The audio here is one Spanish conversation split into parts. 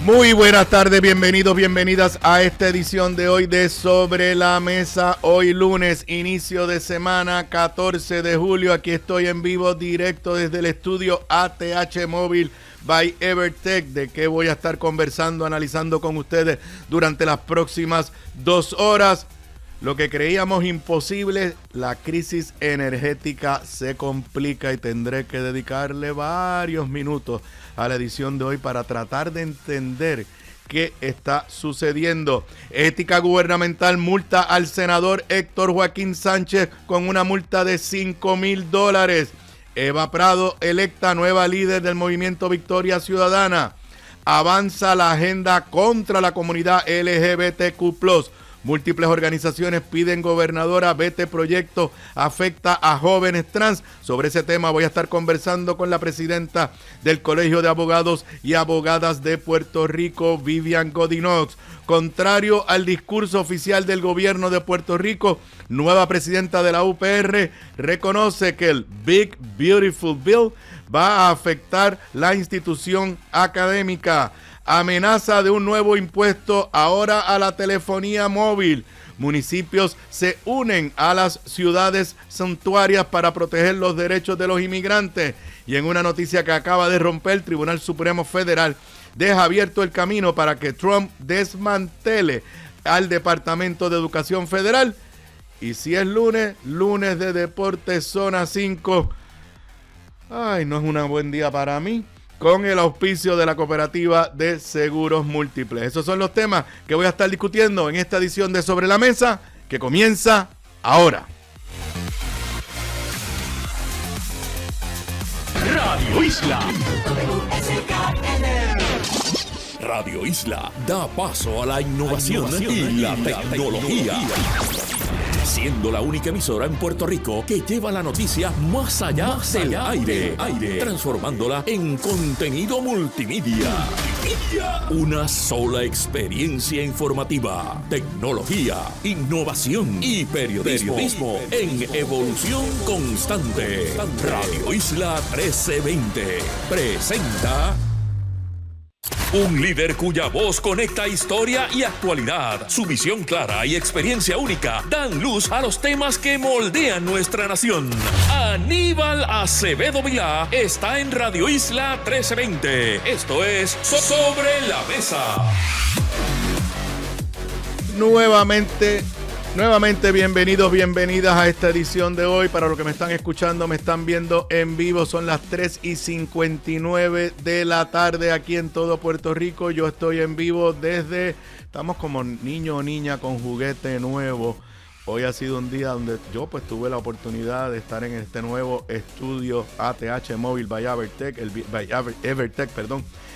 Muy buenas tardes, bienvenidos, bienvenidas a esta edición de hoy de Sobre la Mesa. Hoy lunes, inicio de semana, 14 de julio. Aquí estoy en vivo, directo desde el estudio ATH Móvil by Evertech. De qué voy a estar conversando, analizando con ustedes durante las próximas 2 horas. Lo que creíamos imposible, la crisis energética se complica y tendré que dedicarle varios minutos a la edición de hoy para tratar de entender qué está sucediendo. Ética gubernamental multa al senador Héctor Joaquín Sánchez con una multa de $5,000. Eva Prado, electa nueva líder del movimiento Victoria Ciudadana. Avanza la agenda contra la comunidad LGBTQ+. Múltiples organizaciones piden gobernadora vete proyecto afecta a jóvenes trans. Sobre ese tema voy a estar conversando con la presidenta del Colegio de Abogados y Abogadas de Puerto Rico, Vivian Godinox. Contrario al discurso oficial del gobierno de Puerto Rico, nueva presidenta de la UPR reconoce que el Big Beautiful Bill va a afectar la institución académica. Amenaza de un nuevo impuesto ahora a la telefonía móvil. Municipios se unen a las ciudades santuarias para proteger los derechos de los inmigrantes. Y en una noticia que acaba de romper, el Tribunal Supremo Federal deja abierto el camino para que Trump desmantele al Departamento de Educación Federal. Y si es lunes, lunes de Deportes Zona 5. Ay, no es un buen día para mí. Con el auspicio de la Cooperativa de Seguros Múltiples. Esos son los temas que voy a estar discutiendo en esta edición de Sobre la Mesa, que comienza ahora. Radio Isla. Radio Isla da paso a la innovación y la tecnología. Siendo la única emisora en Puerto Rico que lleva la noticia más allá del aire, transformándola en contenido multimedia. Una sola experiencia informativa, tecnología, innovación y periodismo en evolución constante. Radio Isla 1320 presenta un líder cuya voz conecta historia y actualidad. Su visión clara y experiencia única dan luz a los temas que moldean nuestra nación. Aníbal Acevedo Vilá está en Radio Isla 1320. Esto es Sobre la Mesa. Nuevamente bienvenidos, bienvenidas a esta edición de hoy. Para los que me están escuchando, me están viendo en vivo, son las 3:59 de la tarde aquí en todo Puerto Rico. Yo estoy en vivo estamos como niño o niña con juguete nuevo. Hoy ha sido un día donde yo pues tuve la oportunidad de estar en este nuevo estudio ATH Móvil by Evertech,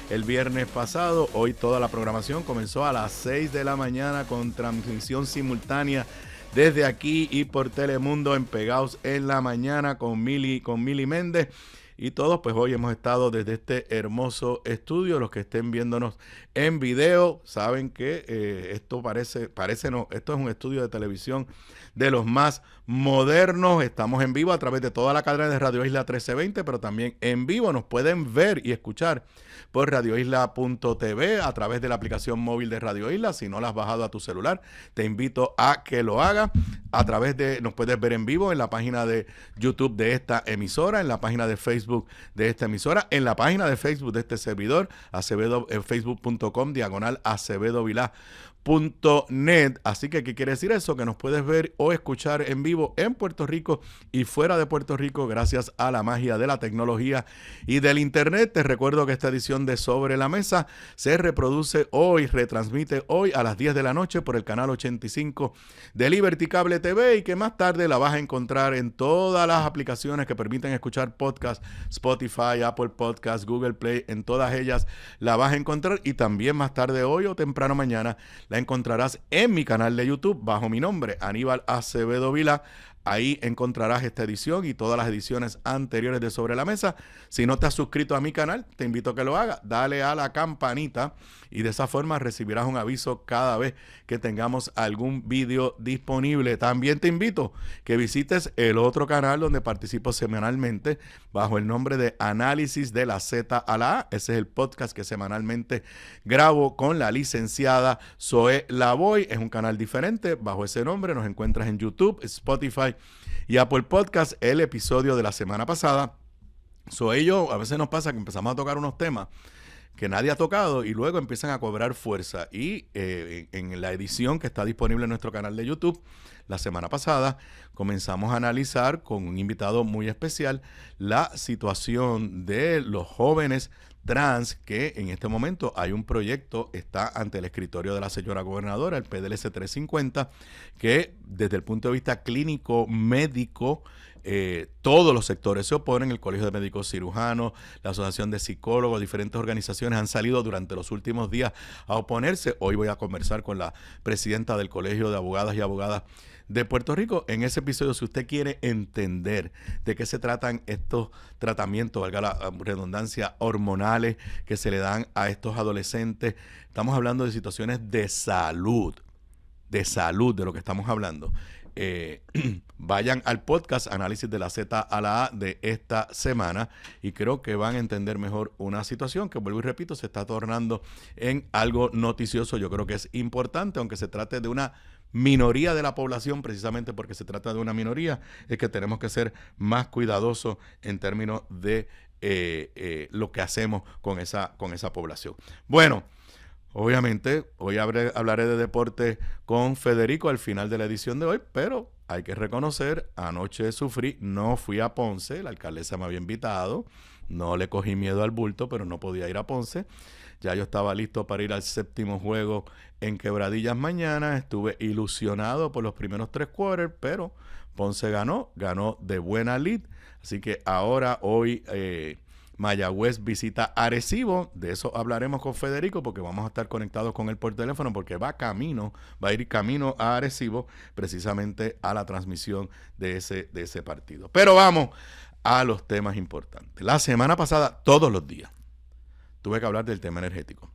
el viernes pasado. Hoy toda la programación comenzó a las 6 de la mañana con transmisión simultánea desde aquí y por Telemundo en Pegados en la Mañana con Mili Méndez. Y todos, pues hoy hemos estado desde este hermoso estudio. Los que estén viéndonos en video saben que esto esto es un estudio de televisión de los más modernos. Estamos en vivo a través de toda la cadena de Radio Isla 1320, pero también en vivo nos pueden ver y escuchar por radioisla.tv a través de la aplicación móvil de Radio Isla. Si no la has bajado a tu celular, te invito a que lo hagas. Nos puedes ver en vivo en la página de YouTube de esta emisora, en la página de Facebook de esta emisora, en la página de Facebook de este servidor, facebook.com/Acevedo Vilá. .net. Así que, ¿qué quiere decir eso? Que nos puedes ver o escuchar en vivo en Puerto Rico y fuera de Puerto Rico gracias a la magia de la tecnología y del internet. Te recuerdo que esta edición de Sobre la Mesa se retransmite hoy a las 10 de la noche por el canal 85 de Liberty Cable TV y que más tarde la vas a encontrar en todas las aplicaciones que permiten escuchar podcast, Spotify, Apple Podcast, Google Play, en todas ellas la vas a encontrar y también más tarde hoy o temprano mañana la encontrarás en mi canal de YouTube bajo mi nombre, Aníbal Acevedo Vilá. Ahí encontrarás esta edición y todas las ediciones anteriores de Sobre la Mesa. Si no te has suscrito a mi canal, te invito a que lo hagas. Dale a la campanita y de esa forma recibirás un aviso cada vez que tengamos algún video disponible. También te invito que visites el otro canal donde participo semanalmente bajo el nombre de Análisis de la Z a la A. Ese es el podcast que semanalmente grabo con la licenciada Zoe Lavoy. Es un canal diferente. Bajo ese nombre nos encuentras en YouTube, Spotify y Apple Podcast. El episodio de la semana pasada, Zoe y yo, a veces nos pasa que empezamos a tocar unos temas que nadie ha tocado y luego empiezan a cobrar fuerza. Y en la edición que está disponible en nuestro canal de YouTube, la semana pasada comenzamos a analizar con un invitado muy especial la situación de los jóvenes trans, que en este momento hay un proyecto, está ante el escritorio de la señora gobernadora, el PDLC 350, que desde el punto de vista clínico, médico, todos los sectores se oponen. El Colegio de Médicos Cirujanos, la Asociación de Psicólogos, diferentes organizaciones han salido durante los últimos días a oponerse. Hoy voy a conversar con la presidenta del Colegio de Abogadas y Abogadas de Puerto Rico. En ese episodio, si usted quiere entender de qué se tratan estos tratamientos, valga la redundancia, hormonales que se le dan a estos adolescentes, estamos hablando de situaciones de salud, de lo que estamos hablando. Vayan al podcast Análisis de la Z a la A de esta semana y creo que van a entender mejor una situación que, vuelvo y repito, se está tornando en algo noticioso. Yo creo que es importante, aunque se trate de una minoría de la población, precisamente porque se trata de una minoría, es que tenemos que ser más cuidadosos en términos de lo que hacemos con esa población. Bueno, obviamente, hoy hablaré de deporte con Federico al final de la edición de hoy, pero hay que reconocer, anoche sufrí, no fui a Ponce, la alcaldesa me había invitado, no le cogí miedo al bulto, pero no podía ir a Ponce. Ya yo estaba listo para ir al séptimo juego en Quebradillas mañana, estuve ilusionado por los primeros 3 quarters, pero Ponce ganó de buena lead, así que ahora hoy Mayagüez visita Arecibo. De eso hablaremos con Federico porque vamos a estar conectados con él por teléfono porque va a ir camino a Arecibo precisamente a la transmisión de ese partido. Pero vamos a los temas importantes. La semana pasada, todos los días, tuve que hablar del tema energético.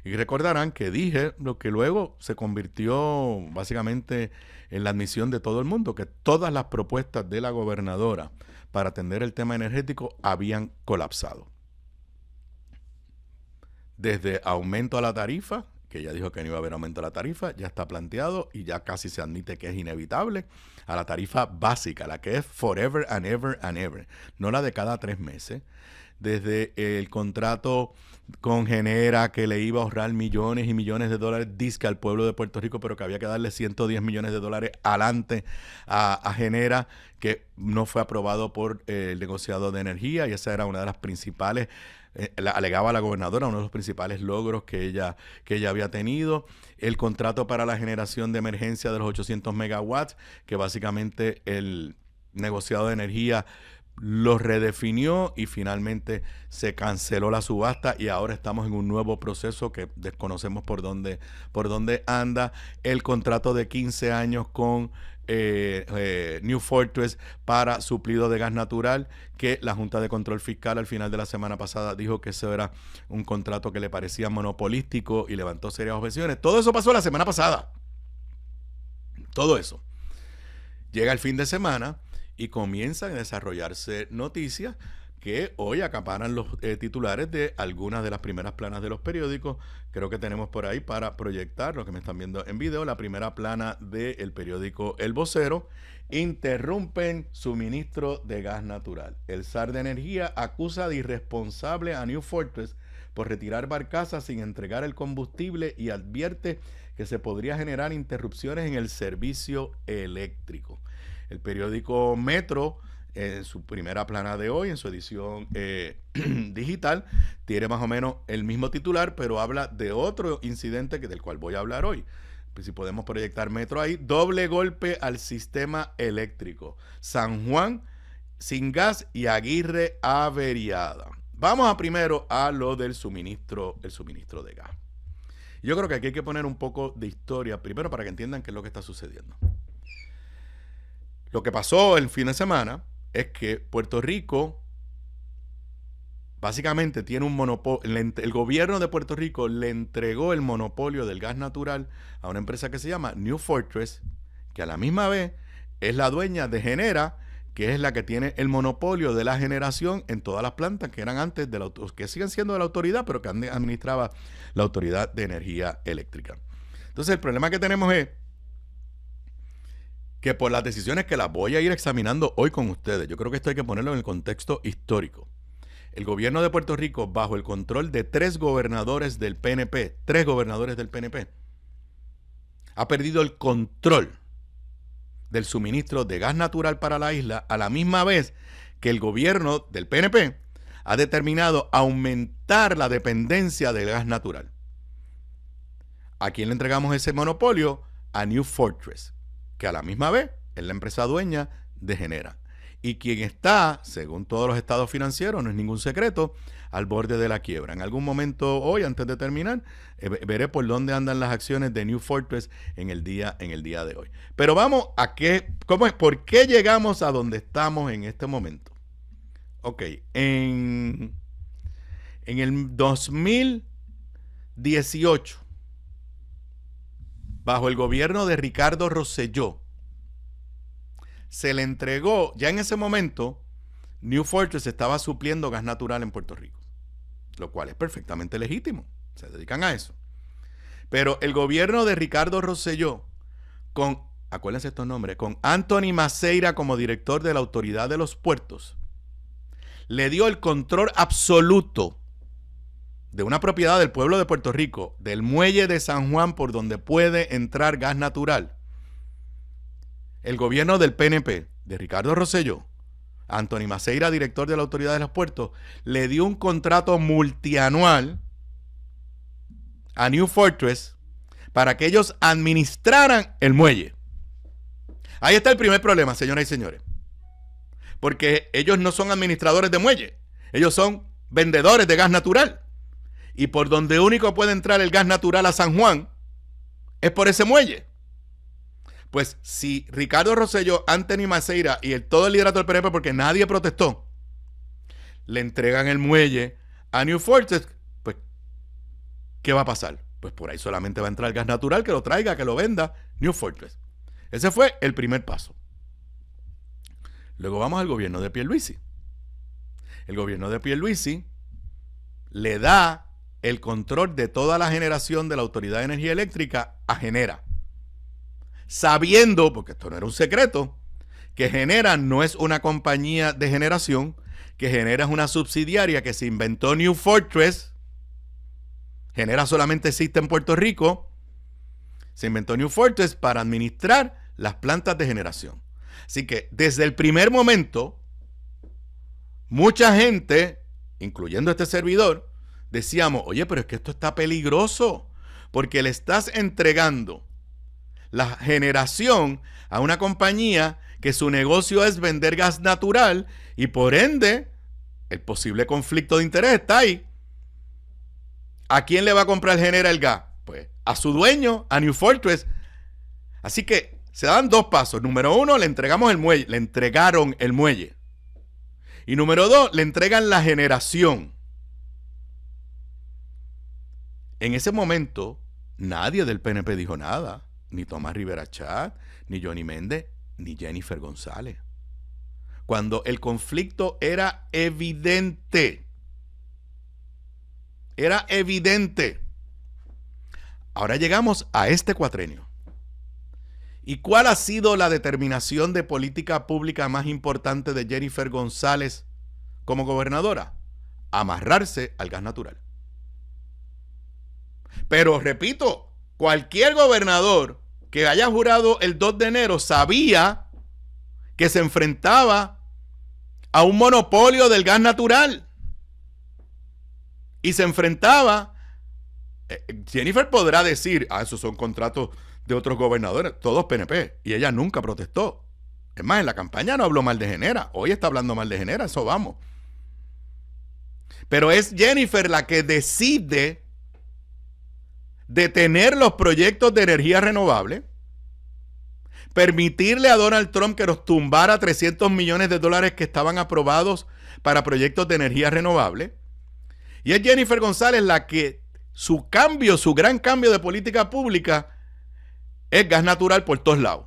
Y recordarán que dije lo que luego se convirtió básicamente en la admisión de todo el mundo, que todas las propuestas de la gobernadora para atender el tema energético habían colapsado. Desde aumento a la tarifa, que ella dijo que no iba a haber aumento a la tarifa, ya está planteado y ya casi se admite que es inevitable, a la tarifa básica, la que es forever and ever and ever, no la de cada 3 meses. Desde el contrato con Genera, que le iba a ahorrar millones y millones de dólares, dizque al pueblo de Puerto Rico, pero que había que darle 110 millones de dólares adelante a Genera, que no fue aprobado por el negociado de energía, y esa era una de las principales, alegaba la gobernadora, uno de los principales logros que ella había tenido. El contrato para la generación de emergencia de los 800 megawatts, que básicamente el negociado de energía lo redefinió y finalmente se canceló la subasta y ahora estamos en un nuevo proceso que desconocemos por dónde anda. El contrato de 15 años con New Fortress para suplido de gas natural, que la Junta de Control Fiscal al final de la semana pasada dijo que eso era un contrato que le parecía monopolístico y levantó serias objeciones. Todo eso pasó la semana pasada. Todo eso. Llega el fin de semana y comienzan a desarrollarse noticias que hoy acaparan los titulares de algunas de las primeras planas de los periódicos. Creo que tenemos por ahí para proyectar, lo que me están viendo en video, la primera plana del periódico El Vocero. Interrumpen suministro de gas natural. El SAR de Energía acusa de irresponsable a New Fortress por retirar barcazas sin entregar el combustible y advierte que se podría generar interrupciones en el servicio eléctrico. El periódico Metro, en su primera plana de hoy, en su edición digital, tiene más o menos el mismo titular, pero habla de otro incidente del cual voy a hablar hoy. Pues si podemos proyectar Metro ahí, doble golpe al sistema eléctrico. San Juan sin gas y Aguirre averiada. Vamos primero a lo del suministro, el suministro de gas. Yo creo que aquí hay que poner un poco de historia, primero para que entiendan qué es lo que está sucediendo. Lo que pasó el fin de semana es que Puerto Rico básicamente tiene un monopolio. El gobierno de Puerto Rico le entregó el monopolio del gas natural a una empresa que se llama New Fortress, que a la misma vez es la dueña de Genera, que es la que tiene el monopolio de la generación en todas las plantas que eran antes de que siguen siendo de la autoridad, pero que administraba la Autoridad de Energía Eléctrica. Entonces el problema que tenemos es que por las decisiones que las voy a ir examinando hoy con ustedes, yo creo que esto hay que ponerlo en el contexto histórico. El gobierno de Puerto Rico, bajo el control de 3 gobernadores del PNP, ha perdido el control del suministro de gas natural para la isla, a la misma vez que el gobierno del PNP ha determinado aumentar la dependencia del gas natural. ¿A quién le entregamos ese monopolio? A New Fortress, que a la misma vez es la empresa dueña de Genera. Y quien está, según todos los estados financieros, no es ningún secreto, al borde de la quiebra. En algún momento hoy, antes de terminar, veré por dónde andan las acciones de New Fortress en el día de hoy. Pero vamos a ¿por qué llegamos a donde estamos en este momento? Ok, en el 2018, bajo el gobierno de Ricardo Rosselló, se le entregó, ya en ese momento, New Fortress estaba supliendo gas natural en Puerto Rico, lo cual es perfectamente legítimo, se dedican a eso. Pero el gobierno de Ricardo Rosselló, acuérdense estos nombres, con Anthony Maceira como director de la Autoridad de los Puertos, le dio el control absoluto de una propiedad del pueblo de Puerto Rico, del muelle de San Juan por donde puede entrar gas natural. El gobierno del PNP, de Ricardo Rosselló, Anthony Maceira, director de la Autoridad de los Puertos, le dio un contrato multianual a New Fortress para que ellos administraran el muelle. Ahí está el primer problema, señoras y señores. Porque ellos no son administradores de muelle, ellos son vendedores de gas natural. Y por donde único puede entrar el gas natural a San Juan es por ese muelle. Pues si Ricardo Rosselló, Anthony Maceira y todo el liderato del PNP, porque nadie protestó, le entregan el muelle a New Fortress, pues ¿qué va a pasar? Pues por ahí solamente va a entrar gas natural, que lo traiga, que lo venda New Fortress. Ese fue el primer paso. Luego vamos al gobierno de Pierluisi. El gobierno de Pierluisi le da el control de toda la generación de la Autoridad de Energía Eléctrica a Genera, sabiendo, porque esto no era un secreto, que Genera no es una compañía de generación, que Genera es una subsidiaria que se inventó New Fortress. Genera solamente existe en Puerto Rico. Se inventó New Fortress para administrar las plantas de generación. Así que desde el primer momento, mucha gente, incluyendo este servidor, decíamos, oye, pero es que esto está peligroso, porque le estás entregando la generación a una compañía que su negocio es vender gas natural y por ende el posible conflicto de interés está ahí. ¿A quién le va a comprar Genera el gas? Pues a su dueño, a New Fortress. Así que se dan 2 pasos. Número 1, le entregaron el muelle. Y número 2, le entregan la generación. En ese momento, nadie del PNP dijo nada. Ni Tomás Rivera Chat, ni Johnny Méndez, ni Jennifer González. Cuando el conflicto era evidente. Era evidente. Ahora llegamos a este cuatrenio. ¿Y cuál ha sido la determinación de política pública más importante de Jennifer González como gobernadora? Amarrarse al gas natural. Pero repito, cualquier gobernador que haya jurado el 2 de enero sabía que se enfrentaba a un monopolio del gas natural. Y se enfrentaba, Jennifer podrá decir, esos son contratos de otros gobernadores, todos PNP, y ella nunca protestó. Es más, en la campaña no habló mal de Genera, hoy está hablando mal de Genera, eso vamos. Pero es Jennifer la que decide detener los proyectos de energía renovable, permitirle a Donald Trump que nos tumbara $300 millones que estaban aprobados para proyectos de energía renovable. Y es Jennifer González la que su gran cambio de política pública es gas natural por todos lados.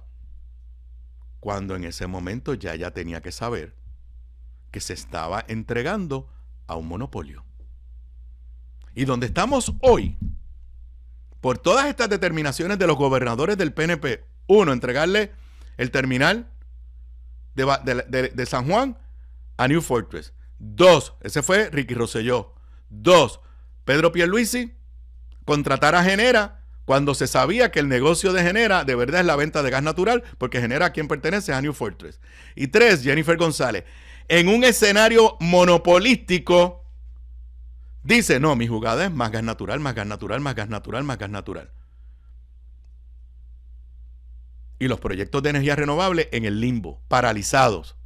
Cuando en ese momento ya tenía que saber que se estaba entregando a un monopolio. Y donde estamos hoy, por todas estas determinaciones de los gobernadores del PNP, uno, entregarle el terminal de San Juan a New Fortress. Dos, ese fue Ricky Rosselló. Dos, Pedro Pierluisi contratar a Genera cuando se sabía que el negocio de Genera de verdad es la venta de gas natural, porque Genera a quien pertenece a New Fortress. Y tres, Jennifer González, en un escenario monopolístico, dice, no, mi jugada es más gas natural, más gas natural, más gas natural, más gas natural. Y los proyectos de energía renovable en el limbo, paralizados.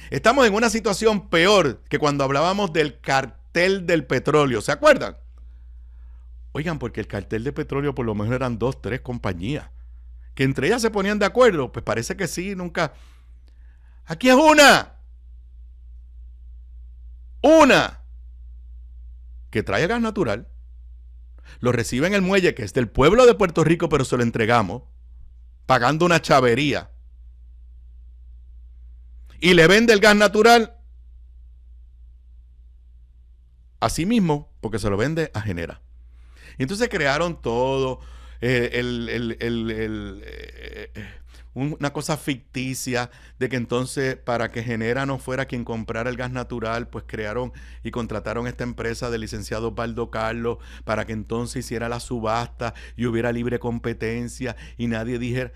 Estamos en una situación peor que cuando hablábamos del cartel del petróleo. ¿Se acuerdan? Oigan, porque el cartel de petróleo por lo menos eran 2, 3 compañías. Que entre ellas se ponían de acuerdo. Pues parece que sí, nunca. Aquí es una. Una. Que trae gas natural. Lo recibe en el muelle, que es del pueblo de Puerto Rico, pero se lo entregamos. Pagando una chavería. Y le vende el gas natural así mismo, porque se lo vende a Genera. Y entonces crearon todo, una cosa ficticia de que entonces para que Genera no fuera quien comprara el gas natural, pues crearon y contrataron esta empresa del licenciado Osvaldo Carlos para que entonces hiciera la subasta y hubiera libre competencia y nadie dijera...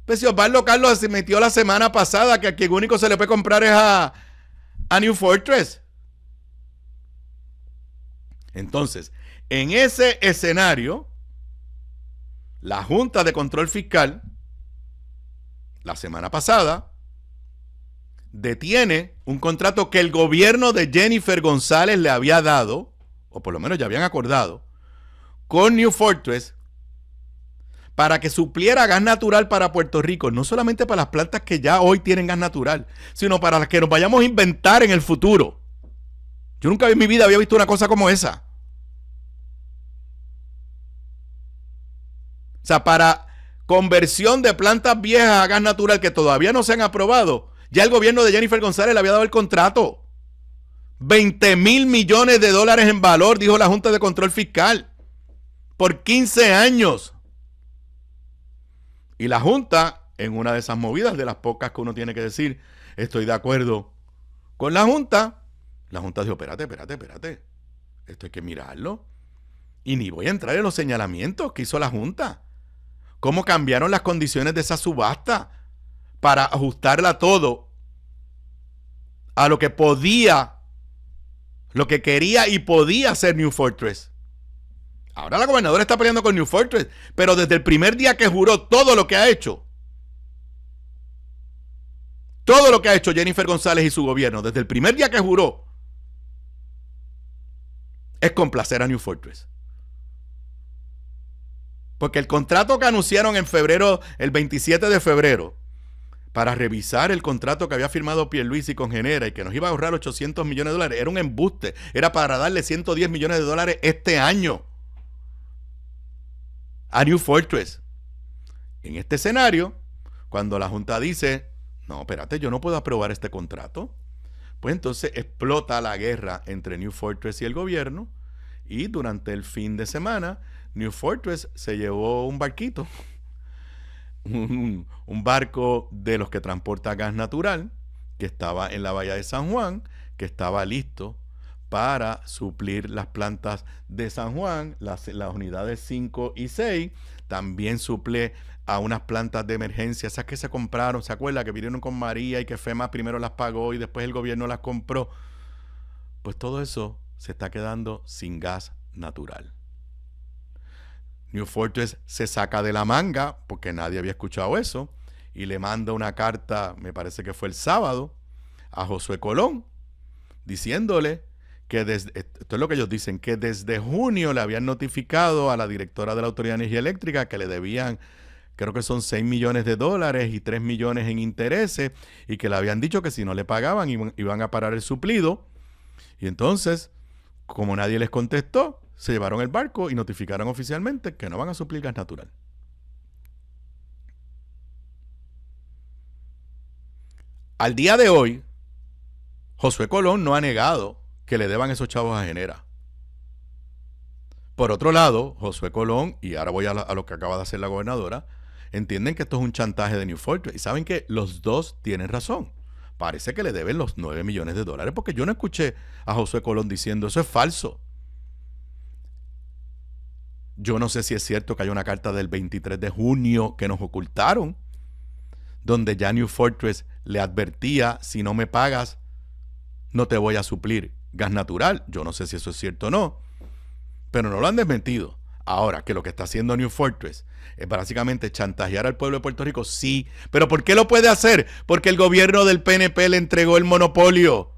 Pues si Osvaldo Carlos se metió la semana pasada que a quien único se le puede comprar es a New Fortress. Entonces, en ese escenario, la Junta de Control Fiscal, la semana pasada, detiene un contrato que el gobierno de Jennifer González le había dado, o por lo menos ya habían acordado, con New Fortress, para que supliera gas natural para Puerto Rico, no solamente para las plantas que ya hoy tienen gas natural, sino para las que nos vayamos a inventar en el futuro. Yo nunca en mi vida había visto una cosa como esa. O sea, para conversión de plantas viejas a gas natural que todavía no se han aprobado, ya el gobierno de Jennifer González le había dado el contrato. $20,000 millones en valor, dijo la Junta de Control Fiscal, por 15 años. Y la Junta, en una de esas movidas, de las pocas que uno tiene que decir, estoy de acuerdo con la Junta dijo, espérate, esto hay que mirarlo. Y ni voy a entrar en los señalamientos que hizo la Junta. Cómo cambiaron las condiciones de esa subasta para ajustarla todo a lo que podía, lo que quería y podía hacer New Fortress. Ahora la gobernadora está peleando con New Fortress, pero desde el primer día que juró todo lo que ha hecho Jennifer González y su gobierno, desde el primer día que juró, es complacer a New Fortress. Porque el contrato que anunciaron en febrero, el 27 de febrero, para revisar el contrato que había firmado Pierluisi con Genera y que nos iba a ahorrar $800 millones, era un embuste. Era para darle $110 millones este año a New Fortress. En este escenario, cuando la Junta dice, no, espérate, yo no puedo aprobar este contrato, pues entonces explota la guerra entre New Fortress y el gobierno, y durante el fin de semana, New Fortress se llevó un barquito, un barco de los que transporta gas natural, que estaba en la bahía de San Juan, que estaba listo para suplir las plantas de San Juan, las unidades 5 y 6, también suple a unas plantas de emergencia, esas que se compraron, ¿se acuerda? Que vinieron con María y que FEMA primero las pagó y después el gobierno las compró. Pues todo eso se está quedando sin gas natural. New Fortress se saca de la manga, porque nadie había escuchado eso, y le manda una carta, me parece que fue el sábado, a Josué Colón, diciéndole que esto es lo que ellos dicen, que desde junio le habían notificado a la directora de la Autoridad de Energía Eléctrica que le debían creo que son $6 millones y $3 millones en intereses, y que le habían dicho que si no le pagaban iban a parar el suplido. Y entonces, como nadie les contestó, se llevaron el barco y notificaron oficialmente que no van a suplir gas natural. Al día de hoy, Josué Colón no ha negado que le deban esos chavos a Genera. Por otro lado, Josué Colón, y ahora voy a lo que acaba de hacer la gobernadora, entienden que esto es un chantaje de New Fortress. Y saben que los dos tienen razón. Parece que le deben los $9 millones, porque yo no escuché a Josué Colón diciendo eso es falso. Yo no sé si es cierto que hay una carta del 23 de junio que nos ocultaron, donde ya New Fortress le advertía, si no me pagas, no te voy a suplir gas natural. Yo no sé si eso es cierto o no, pero no lo han desmentido. Ahora, que lo que está haciendo New Fortress es básicamente chantajear al pueblo de Puerto Rico, sí. ¿Pero por qué lo puede hacer? Porque el gobierno del PNP le entregó el monopolio.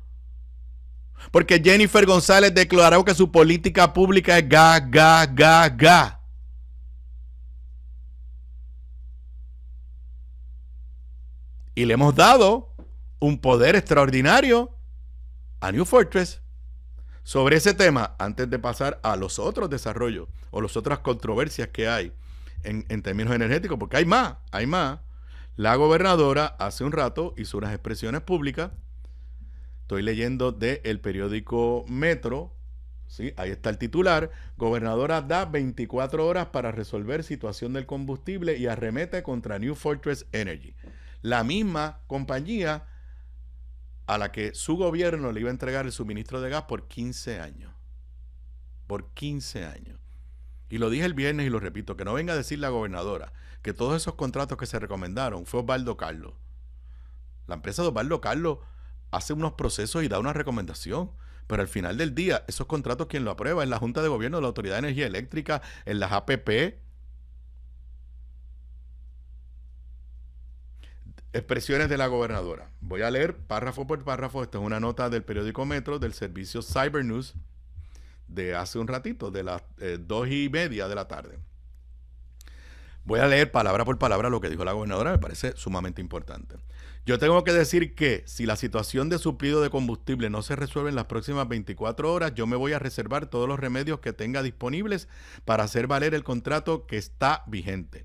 Porque Jennifer González declaró que su política pública es gas. Y le hemos dado un poder extraordinario a New Fortress. Sobre ese tema, antes de pasar a los otros desarrollos o las otras controversias que hay en términos energéticos, porque hay más. La gobernadora hace un rato hizo unas expresiones públicas. Estoy leyendo del periódico Metro, ¿sí? Ahí está el titular. Gobernadora da 24 horas para resolver situación del combustible y arremete contra New Fortress Energy. La misma compañía a la que su gobierno le iba a entregar el suministro de gas por 15 años. Por 15 años. Y lo dije el viernes y lo repito, que no venga a decir la gobernadora que todos esos contratos que se recomendaron fue Osvaldo Carlos. La empresa de Osvaldo Carlos hace unos procesos y da una recomendación, pero al final del día, esos contratos quien lo aprueba es la Junta de Gobierno de la Autoridad de Energía Eléctrica, en las APP. Expresiones de la gobernadora. Voy a leer párrafo por párrafo. Esta es una nota del periódico Metro, del servicio Cyber News, de hace un ratito, de las 2:30 de la tarde. Voy a leer palabra por palabra lo que dijo la gobernadora, me parece sumamente importante. Yo tengo que decir que si la situación de suplido de combustible no se resuelve en las próximas 24 horas, yo me voy a reservar todos los remedios que tenga disponibles para hacer valer el contrato que está vigente.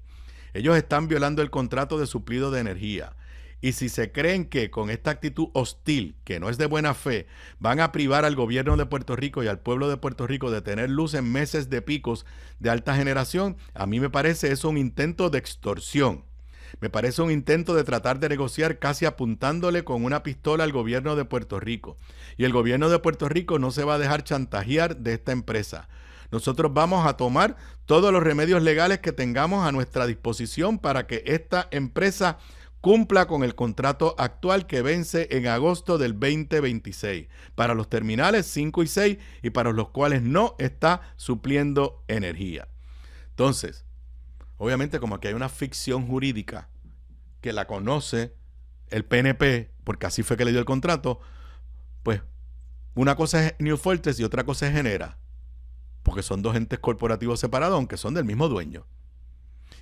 Ellos están violando el contrato de suplido de energía. Y si se creen que con esta actitud hostil, que no es de buena fe, van a privar al gobierno de Puerto Rico y al pueblo de Puerto Rico de tener luz en meses de picos de alta generación, a mí me parece eso un intento de extorsión. Me parece un intento de tratar de negociar casi apuntándole con una pistola al gobierno de Puerto Rico. Y el gobierno de Puerto Rico no se va a dejar chantajear de esta empresa. Nosotros vamos a tomar todos los remedios legales que tengamos a nuestra disposición para que esta empresa cumpla con el contrato actual que vence en agosto del 2026 para los terminales 5 y 6 y para los cuales no está supliendo energía. Entonces, obviamente como aquí hay una ficción jurídica que la conoce el PNP, porque así fue que le dio el contrato, pues una cosa es New Fortress y otra cosa es Genera, porque son dos entes corporativos separados, aunque son del mismo dueño.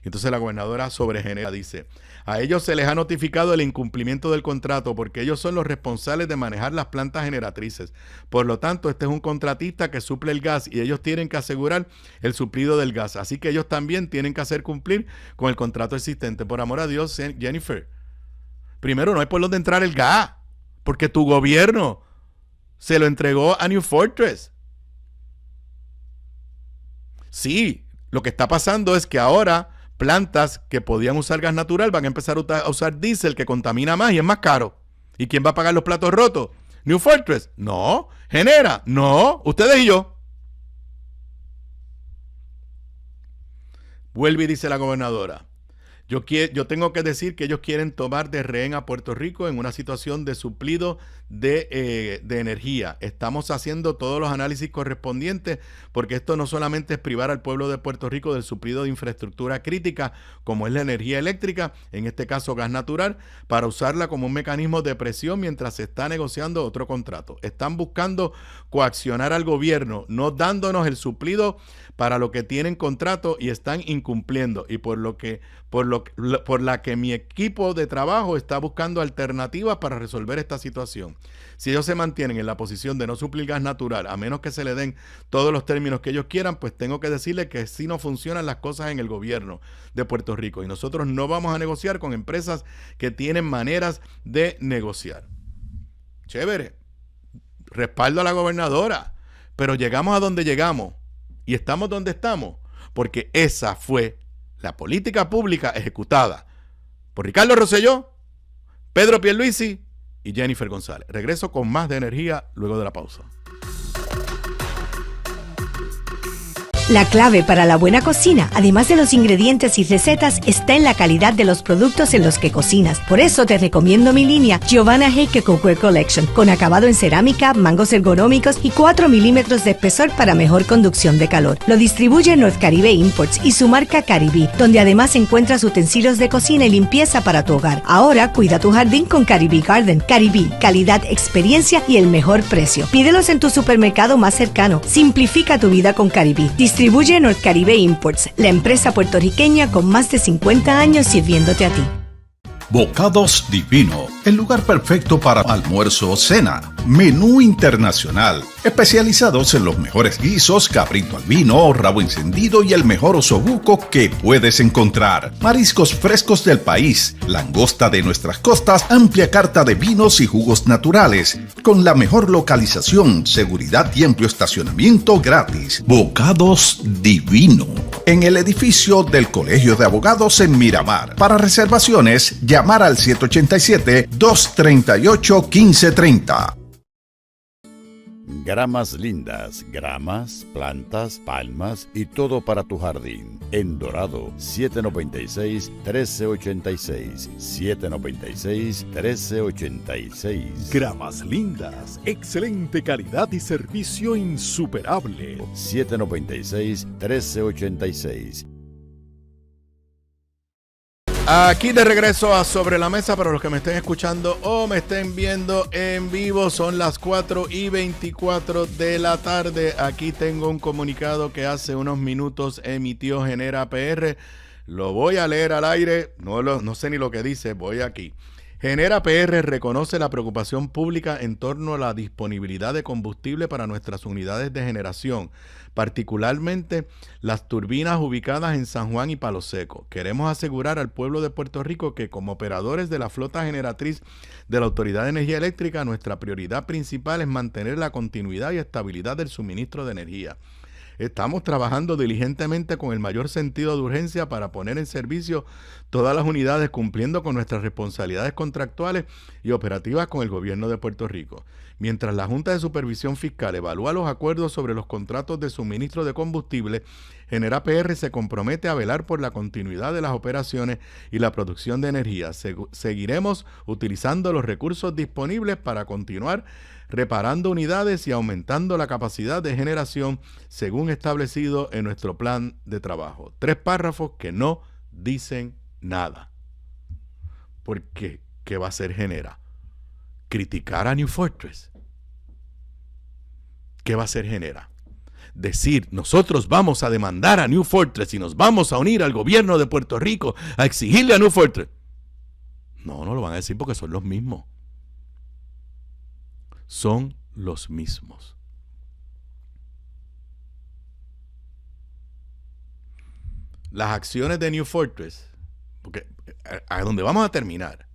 Entonces la gobernadora sobre Genera dice, a ellos se les ha notificado el incumplimiento del contrato porque ellos son los responsables de manejar las plantas generatrices. Por lo tanto, este es un contratista que suple el gas y ellos tienen que asegurar el suplido del gas. Así que ellos también tienen que hacer cumplir con el contrato existente. Por amor a Dios, Jennifer, primero no hay por dónde entrar el gas porque tu gobierno se lo entregó a New Fortress. Sí, lo que está pasando es que ahora plantas que podían usar gas natural van a empezar a usar diésel que contamina más y es más caro. ¿Y quién va a pagar los platos rotos? ¿New Fortress? No. ¿Genera? No. Ustedes y yo. Vuelve y dice la gobernadora. Yo tengo que decir que ellos quieren tomar de rehén a Puerto Rico en una situación de suplido de energía. Estamos haciendo todos los análisis correspondientes porque esto no solamente es privar al pueblo de Puerto Rico del suplido de infraestructura crítica como es la energía eléctrica, en este caso gas natural, para usarla como un mecanismo de presión mientras se está negociando otro contrato. Están buscando coaccionar al gobierno, no dándonos el suplido para lo que tienen contrato y están incumpliendo, y por la que mi equipo de trabajo está buscando alternativas para resolver esta situación. Si ellos se mantienen en la posición de no suplir gas natural, a menos que se le den todos los términos que ellos quieran, pues tengo que decirles que sí no funcionan las cosas en el gobierno de Puerto Rico, y nosotros no vamos a negociar con empresas que tienen maneras de negociar. Chévere, respaldo a la gobernadora, pero llegamos a donde llegamos y estamos donde estamos porque esa fue la política pública ejecutada por Ricardo Rosselló, Pedro Pierluisi y Jennifer González. Regreso con más de energía luego de la pausa. La clave para la buena cocina, además de los ingredientes y recetas, está en la calidad de los productos en los que cocinas. Por eso te recomiendo mi línea Giovanna Heike Cookware Collection, con acabado en cerámica, mangos ergonómicos y 4 milímetros de espesor para mejor conducción de calor. Lo distribuye North Caribe Imports y su marca Caribí, donde además encuentras utensilios de cocina y limpieza para tu hogar. Ahora cuida tu jardín con Caribí Garden. Caribí, calidad, experiencia y el mejor precio. Pídelos en tu supermercado más cercano. Simplifica tu vida con Caribí. Distribuye North Caribe Imports, la empresa puertorriqueña con más de 50 años sirviéndote a ti. Bocados Divino, el lugar perfecto para almuerzo o cena. Menú internacional, especializados en los mejores guisos, cabrito al vino, rabo encendido y el mejor osobuco que puedes encontrar. Mariscos frescos del país, langosta de nuestras costas, amplia carta de vinos y jugos naturales, con la mejor localización, seguridad y amplio estacionamiento gratis. Bocados Divino, en el edificio del Colegio de Abogados en Miramar. Para reservaciones, llamar al 787-238-1530. Gramas lindas, gramas, plantas, palmas y todo para tu jardín. En Dorado, 796-1386. 796-1386. Gramas lindas, excelente calidad y servicio insuperable. 796-1386. Aquí de regreso a Sobre la Mesa. Para los que me estén escuchando o me estén viendo en vivo, son las 4:24 de la tarde. Aquí tengo un comunicado que hace unos minutos emitió Genera PR. Lo voy a leer al aire, no sé ni lo que dice, voy aquí. Genera PR reconoce la preocupación pública en torno a la disponibilidad de combustible para nuestras unidades de generación, particularmente las turbinas ubicadas en San Juan y Palo Seco. Queremos asegurar al pueblo de Puerto Rico que como operadores de la flota generatriz de la Autoridad de Energía Eléctrica, nuestra prioridad principal es mantener la continuidad y estabilidad del suministro de energía. Estamos trabajando diligentemente con el mayor sentido de urgencia para poner en servicio todas las unidades, cumpliendo con nuestras responsabilidades contractuales y operativas con el gobierno de Puerto Rico. Mientras la Junta de Supervisión Fiscal evalúa los acuerdos sobre los contratos de suministro de combustible, Genera PR se compromete a velar por la continuidad de las operaciones y la producción de energía. Seguiremos utilizando los recursos disponibles para continuar reparando unidades y aumentando la capacidad de generación según establecido en nuestro plan de trabajo. 3 párrafos que no dicen nada. Porque, ¿qué va a hacer Genera? ¿Criticar a New Fortress? ¿Qué va a hacer Genera? Decir, nosotros vamos a demandar a New Fortress y nos vamos a unir al gobierno de Puerto Rico a exigirle a New Fortress. No lo van a decir porque son los mismos. Son los mismos. Las acciones de New Fortress, porque a donde vamos a terminar,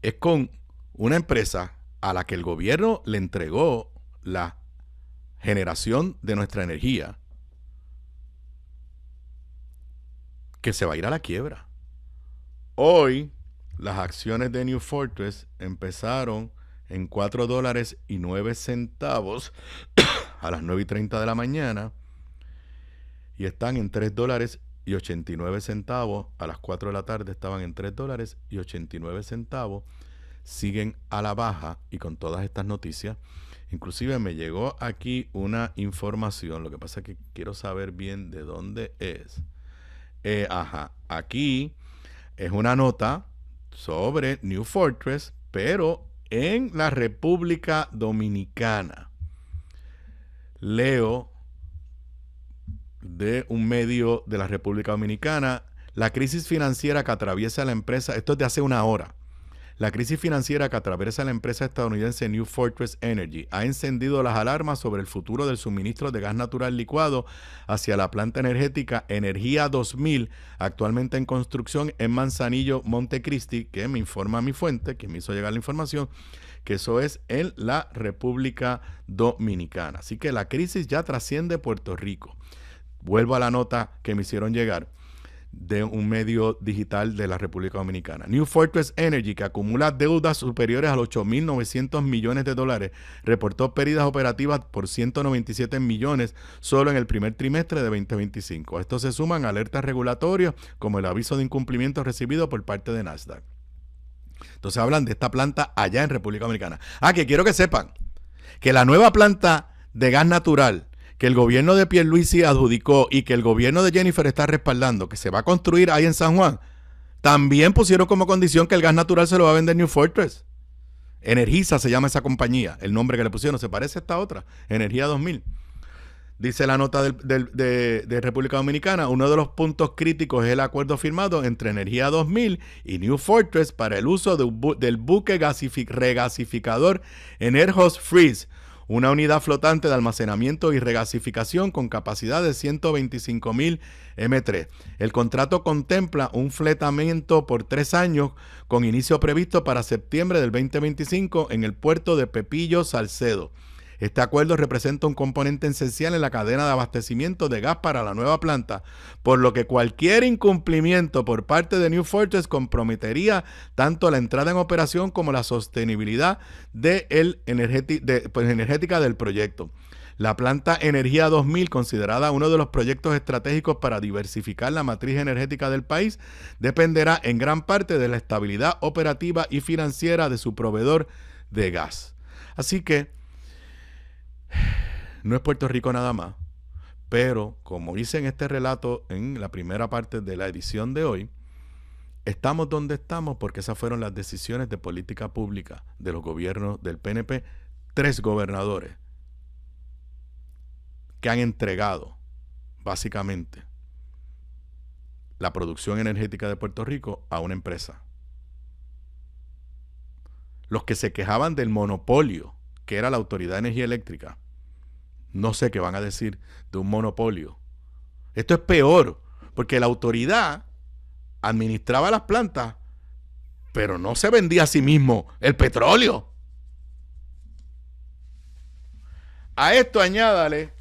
es con una empresa a la que el gobierno le entregó la generación de nuestra energía, que se va a ir a la quiebra. Hoy, las acciones de New Fortress empezaron en $4.09 a las 9:30 de la mañana y están en $3.89 a las 4 de la tarde. Estaban en $3.89. Siguen a la baja y con todas estas noticias. Inclusive me llegó aquí una información. Lo que pasa es que quiero saber bien de dónde es. Aquí es una nota sobre New Fortress, pero en la República Dominicana. leo de un medio de la República Dominicana, la crisis financiera que atraviesa la empresa, esto es de hace una hora, la crisis financiera que atraviesa la empresa estadounidense New Fortress Energy ha encendido las alarmas sobre el futuro del suministro de gas natural licuado hacia la planta energética Energía 2000, actualmente en construcción en Manzanillo, Montecristi, que me informa mi fuente, que me hizo llegar la información, que eso es en la República Dominicana. Así que la crisis ya trasciende Puerto Rico. Vuelvo a la nota que me hicieron llegar de un medio digital de la República Dominicana. New Fortress Energy, que acumula deudas superiores a los 8.900 millones de dólares, reportó pérdidas operativas por 197 millones solo en el primer trimestre de 2025. A esto se suman alertas regulatorias como el aviso de incumplimiento recibido por parte de Nasdaq. Entonces hablan de esta planta allá en República Dominicana. Que quiero que sepan que la nueva planta de gas natural que el gobierno de Pierluisi adjudicó y que el gobierno de Jennifer está respaldando, que se va a construir ahí en San Juan, también pusieron como condición que el gas natural se lo va a vender New Fortress. Energisa se llama esa compañía, el nombre que le pusieron, se parece a esta otra, Energía 2000. Dice la nota de República Dominicana, uno de los puntos críticos es el acuerdo firmado entre Energía 2000 y New Fortress para el uso del buque regasificador Energos Freeze, una unidad flotante de almacenamiento y regasificación con capacidad de 125.000 M3. El contrato contempla un fletamiento por 3 años con inicio previsto para septiembre del 2025 en el puerto de Pepillo, Salcedo. Este acuerdo representa un componente esencial en la cadena de abastecimiento de gas para la nueva planta, por lo que cualquier incumplimiento por parte de New Fortress comprometería tanto la entrada en operación como la sostenibilidad energética del proyecto. La planta Energía 2000, considerada uno de los proyectos estratégicos para diversificar la matriz energética del país, dependerá en gran parte de la estabilidad operativa y financiera de su proveedor de gas. Así que no es Puerto Rico nada más, pero como hice en este relato en la primera parte de la edición de hoy, estamos donde estamos porque esas fueron las decisiones de política pública de los gobiernos del PNP, 3 gobernadores que han entregado básicamente la producción energética de Puerto Rico a una empresa. Los que se quejaban del monopolio que era la Autoridad de Energía Eléctrica, no sé qué van a decir de un monopolio. Esto es peor, porque la autoridad administraba las plantas, pero no se vendía a sí mismo el petróleo. A esto añádale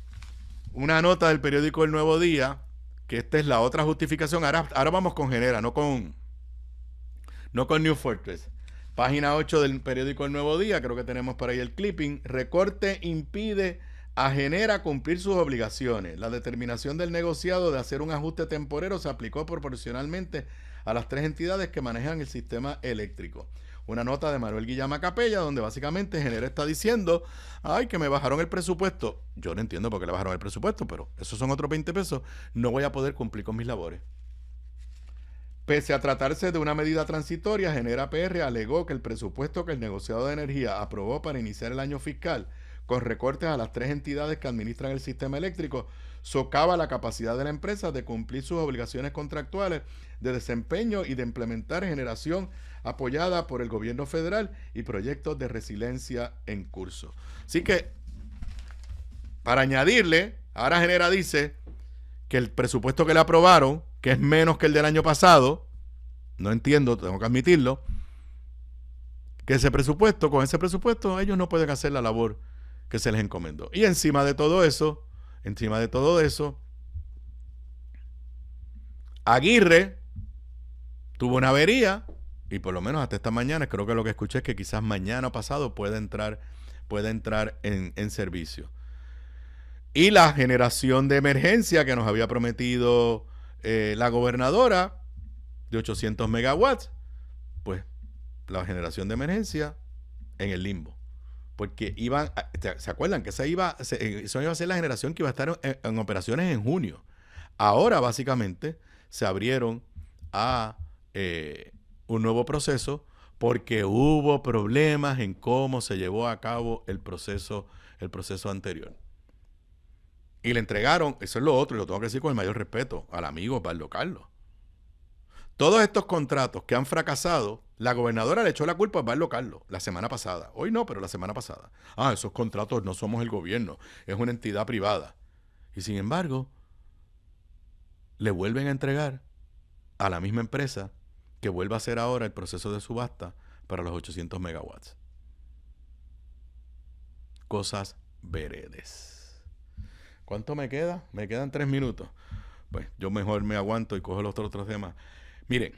una nota del periódico El Nuevo Día, que esta es la otra justificación. Ahora vamos con Genera, no con New Fortress. Página 8 del periódico El Nuevo Día, creo que tenemos por ahí el clipping. Recorte impide a Genera cumplir sus obligaciones. La determinación del negociado de hacer un ajuste temporero se aplicó proporcionalmente a las 3 entidades que manejan el sistema eléctrico. Una nota de Manuel Guillama Capella, donde básicamente Genera está diciendo, que me bajaron el presupuesto. Yo no entiendo por qué le bajaron el presupuesto, pero esos son otros 20 pesos. No voy a poder cumplir con mis labores. Pese a tratarse de una medida transitoria, Genera PR alegó que el presupuesto que el negociado de energía aprobó para iniciar el año fiscal, con recortes a las 3 entidades que administran el sistema eléctrico, socava la capacidad de la empresa de cumplir sus obligaciones contractuales de desempeño y de implementar generación apoyada por el gobierno federal y proyectos de resiliencia en curso. Así que, para añadirle, ahora Genera dice que el presupuesto que le aprobaron, que es menos que el del año pasado, no entiendo, tengo que admitirlo, que con ese presupuesto ellos no pueden hacer la labor que se les encomendó. Y encima de todo eso, Aguirre tuvo una avería y por lo menos hasta esta mañana, creo que lo que escuché es que quizás mañana o pasado pueda entrar en servicio. Y la generación de emergencia que nos había prometido la gobernadora de 800 megawatts, pues la generación de emergencia en el limbo. Porque ¿se acuerdan que eso iba a ser la generación que iba a estar en operaciones en junio? Ahora básicamente se abrieron a un nuevo proceso porque hubo problemas en cómo se llevó a cabo el proceso anterior. Y le entregaron, eso es lo otro, y lo tengo que decir con el mayor respeto, al amigo Osvaldo Carlos. Todos estos contratos que han fracasado, la gobernadora le echó la culpa a Osvaldo Carlos la semana pasada. Hoy no, pero la semana pasada. Esos contratos no somos el gobierno, es una entidad privada. Y sin embargo, le vuelven a entregar a la misma empresa que vuelva a hacer ahora el proceso de subasta para los 800 megawatts. Cosas veredes. ¿Cuánto me queda? Me quedan 3 minutos. Pues yo mejor me aguanto y cojo los otros temas. Miren,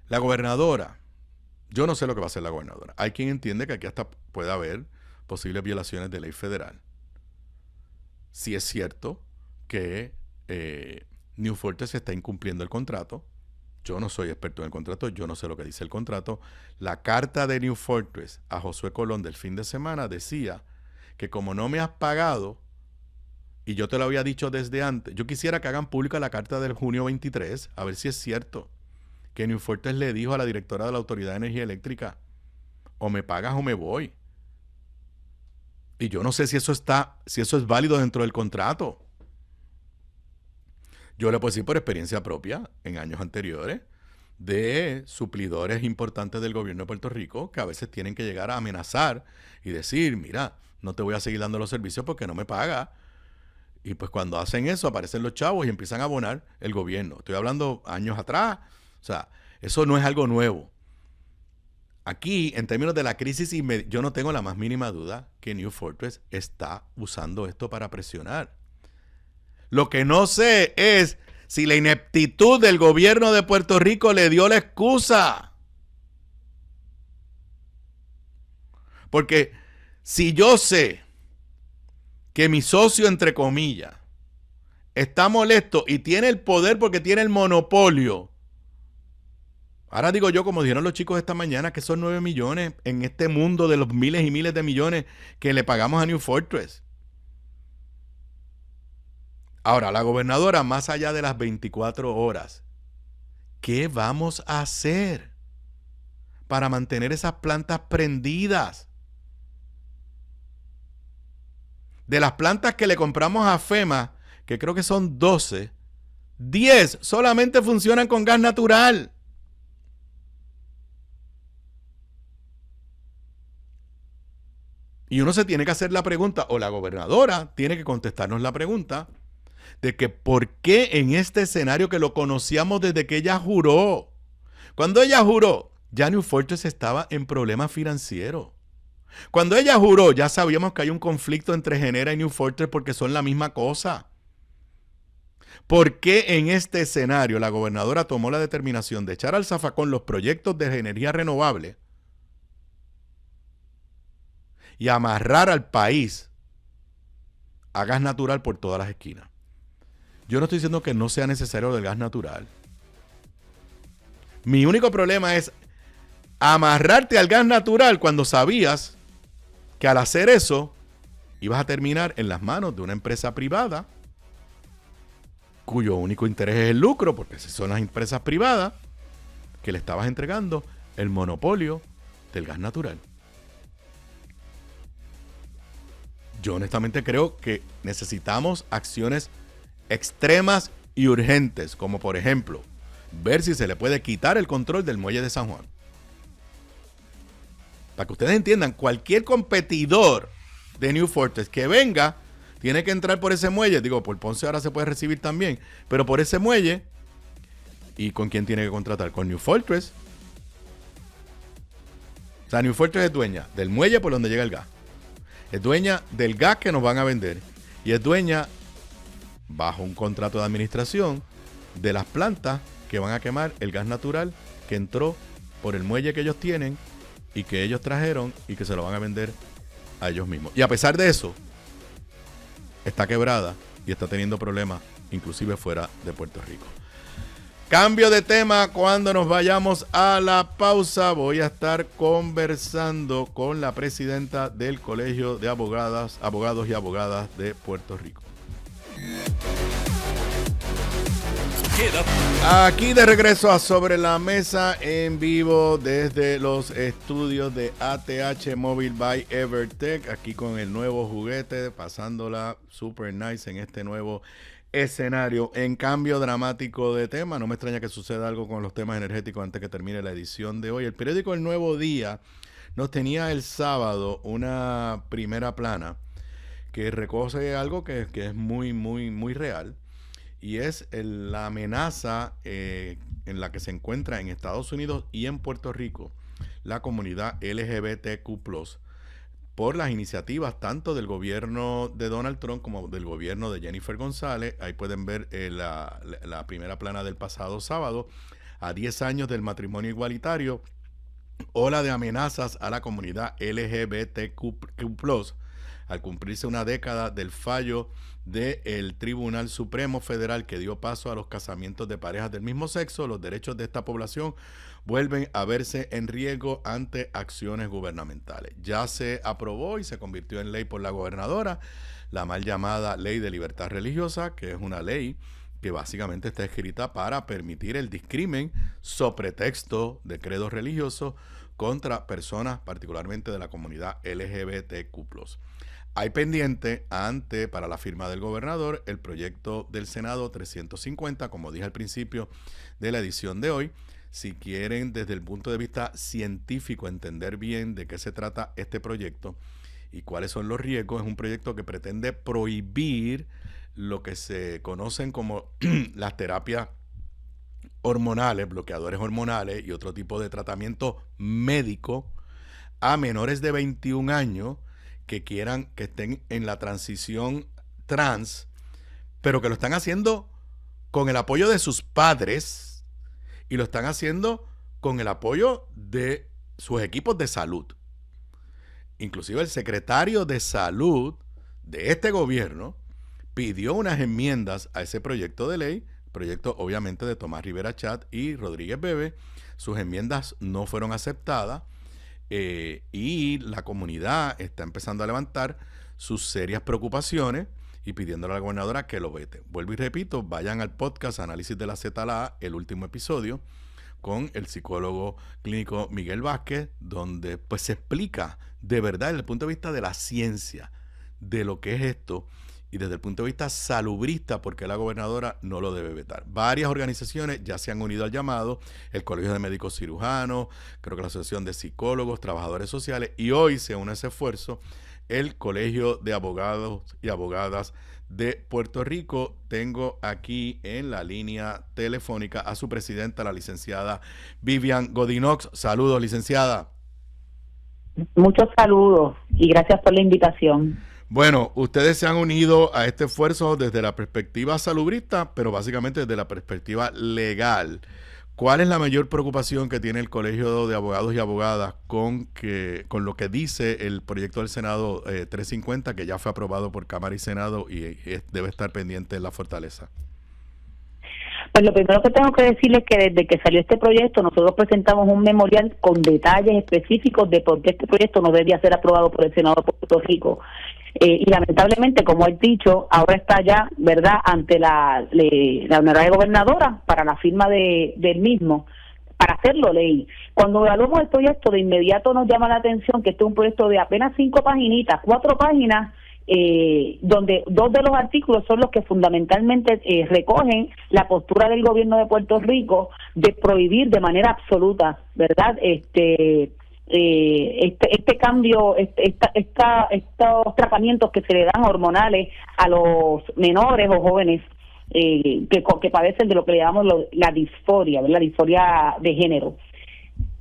la gobernadora, yo no sé lo que va a hacer la gobernadora. Hay quien entiende que aquí hasta puede haber posibles violaciones de ley federal. Si es cierto que New Fortress está incumpliendo el contrato. Yo no soy experto en el contrato, yo no sé lo que dice el contrato. La carta de New Fortress a Josué Colón del fin de semana decía que como no me has pagado, y yo te lo había dicho desde antes, yo quisiera que hagan pública la carta del junio 23, a ver si es cierto que New Fortress le dijo a la directora de la Autoridad de Energía Eléctrica, o me pagas o me voy. Y yo no sé si eso es válido dentro del contrato. Yo le puedo decir por experiencia propia, en años anteriores, de suplidores importantes del gobierno de Puerto Rico que a veces tienen que llegar a amenazar y decir, mira, no te voy a seguir dando los servicios porque no me pagas. Y pues cuando hacen eso aparecen los chavos y empiezan a abonar el gobierno. Estoy hablando años atrás. O sea, eso no es algo nuevo. Aquí, en términos de la crisis, yo no tengo la más mínima duda que New Fortress está usando esto para presionar. Lo que no sé es si la ineptitud del gobierno de Puerto Rico le dio la excusa. Porque si yo sé que mi socio, entre comillas, está molesto y tiene el poder porque tiene el monopolio. Ahora digo yo, como dijeron los chicos esta mañana, que son 9 millones en este mundo de los miles y miles de millones que le pagamos a New Fortress. Ahora, la gobernadora, más allá de las 24 horas, ¿qué vamos a hacer para mantener esas plantas prendidas? De las plantas que le compramos a FEMA, que creo que son 12, 10 solamente funcionan con gas natural. Y uno se tiene que hacer la pregunta, o la gobernadora tiene que contestarnos la pregunta, de que por qué en este escenario que lo conocíamos desde que ella juró. Cuando ella juró, ya New Fortress estaba en problemas financieros. Cuando ella juró, ya sabíamos que hay un conflicto entre Genera y New Fortress porque son la misma cosa. ¿Por qué en este escenario la gobernadora tomó la determinación de echar al zafacón los proyectos de energía renovable y amarrar al país a gas natural por todas las esquinas? Yo no estoy diciendo que no sea necesario el gas natural. Mi único problema es amarrarte al gas natural cuando sabías que al hacer eso ibas a terminar en las manos de una empresa privada cuyo único interés es el lucro, porque esas son las empresas privadas que le estabas entregando el monopolio del gas natural. Yo honestamente creo que necesitamos acciones extremas y urgentes, como por ejemplo, ver si se le puede quitar el control del muelle de San Juan. Para que ustedes entiendan, cualquier competidor de New Fortress que venga, tiene que entrar por ese muelle. Digo, por Ponce ahora se puede recibir también, pero por ese muelle. ¿Y con quién tiene que contratar? Con New Fortress. O sea, New Fortress es dueña del muelle por donde llega el gas. Es dueña del gas que nos van a vender. Y es dueña, bajo un contrato de administración, de las plantas que van a quemar el gas natural que entró por el muelle que ellos tienen y que ellos trajeron y que se lo van a vender a ellos mismos. Y a pesar de eso, está quebrada y está teniendo problemas, inclusive fuera de Puerto Rico. Cambio de tema, cuando nos vayamos a la pausa voy a estar conversando con la presidenta del Colegio de Abogados y Abogadas de Puerto Rico. Quédate. Aquí de regreso a Sobre la Mesa en vivo desde los estudios de ATH Mobile by Evertech, aquí con el nuevo juguete, pasándola super nice en este nuevo escenario. En cambio dramático de tema, no me extraña que suceda algo con los temas energéticos antes que termine la edición de hoy. El periódico El Nuevo Día nos tenía el sábado una primera plana que recoge algo que es muy real, y es la amenaza en la que se encuentra en Estados Unidos y en Puerto Rico la comunidad LGBTQ+, por las iniciativas tanto del gobierno de Donald Trump como del gobierno de Jennifer González. Ahí pueden ver la primera plana del pasado sábado, a 10 años del matrimonio igualitario, ola de amenazas a la comunidad LGBTQ+, al cumplirse una década del fallo del Tribunal Supremo Federal que dio paso a los casamientos de parejas del mismo sexo. Los derechos de esta población vuelven a verse en riesgo ante acciones gubernamentales. Ya se aprobó y se convirtió en ley por la gobernadora la mal llamada Ley de Libertad Religiosa, que es una ley que básicamente está escrita para permitir el discrimen sobre pretexto de credos religiosos contra personas particularmente de la comunidad LGBTQ+. Hay pendiente para la firma del gobernador el proyecto del Senado 350, como dije al principio de la edición de hoy. Si quieren desde el punto de vista científico entender bien de qué se trata este proyecto y cuáles son los riesgos, es un proyecto que pretende prohibir lo que se conocen como las terapias hormonales, bloqueadores hormonales y otro tipo de tratamiento médico a menores de 21 años que estén en la transición trans, pero que lo están haciendo con el apoyo de sus padres y lo están haciendo con el apoyo de sus equipos de salud. Inclusive el secretario de salud de este gobierno pidió unas enmiendas a ese proyecto de ley, proyecto obviamente de Tomás Rivera Chat y Rodríguez Bebe. Sus enmiendas no fueron aceptadas. Y la comunidad está empezando a levantar sus serias preocupaciones y pidiéndole a la gobernadora que lo vete. Vuelvo y repito, vayan al podcast Análisis de la Z a la A, el último episodio, con el psicólogo clínico Miguel Vázquez, donde pues se explica de verdad desde el punto de vista de la ciencia de lo que es esto y desde el punto de vista salubrista, porque la gobernadora no lo debe vetar. Varias organizaciones ya se han unido al llamado, el Colegio de Médicos Cirujanos, creo que la Asociación de Psicólogos, Trabajadores Sociales, y hoy se une a ese esfuerzo el Colegio de Abogados y Abogadas de Puerto Rico. Tengo aquí en la línea telefónica a su presidenta, la licenciada Vivian Godinox. Saludos, licenciada. Muchos saludos y gracias por la invitación. Bueno, ustedes se han unido a este esfuerzo desde la perspectiva salubrista, pero básicamente desde la perspectiva legal. ¿Cuál es la mayor preocupación que tiene el Colegio de Abogados y Abogadas con lo que dice el proyecto del Senado 350, que ya fue aprobado por Cámara y Senado y debe estar pendiente en la fortaleza? Pues lo primero que tengo que decirles es que desde que salió este proyecto nosotros presentamos un memorial con detalles específicos de por qué este proyecto no debía ser aprobado por el Senado de Puerto Rico. Y lamentablemente, como he dicho, ahora está ya, ¿verdad?, ante la honorable gobernadora para la firma del mismo, para hacerlo ley. Cuando evaluamos el proyecto, de inmediato nos llama la atención que este es un proyecto de apenas 4 páginas, donde 2 de los artículos son los que fundamentalmente recogen la postura del gobierno de Puerto Rico de prohibir de manera absoluta, ¿verdad?, este cambio, estos tratamientos que se le dan hormonales a los menores o jóvenes que padecen de lo que le llamamos la disforia, ¿verdad? La disforia de género.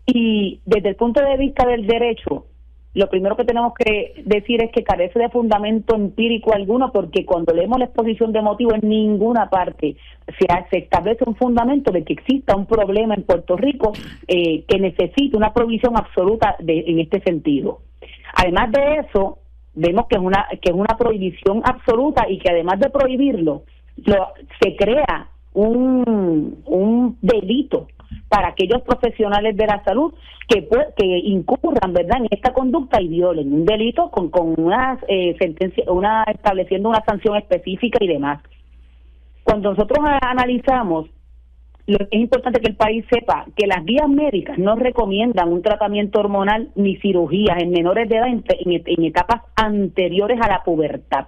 Y desde el punto de vista del derecho, lo primero que tenemos que decir es que carece de fundamento empírico alguno, porque cuando leemos la exposición de motivos en ninguna parte se establece un fundamento de que exista un problema en Puerto Rico que necesite una provisión absoluta en este sentido. Además de eso, vemos que es una prohibición absoluta y que además de prohibirlo, se crea un delito para aquellos profesionales de la salud que incurran, ¿verdad?, en esta conducta y violen un delito con una sentencia, estableciendo una sanción específica y demás. Cuando nosotros analizamos es importante que el país sepa que las guías médicas no recomiendan un tratamiento hormonal ni cirugías en menores de edad en etapas anteriores a la pubertad.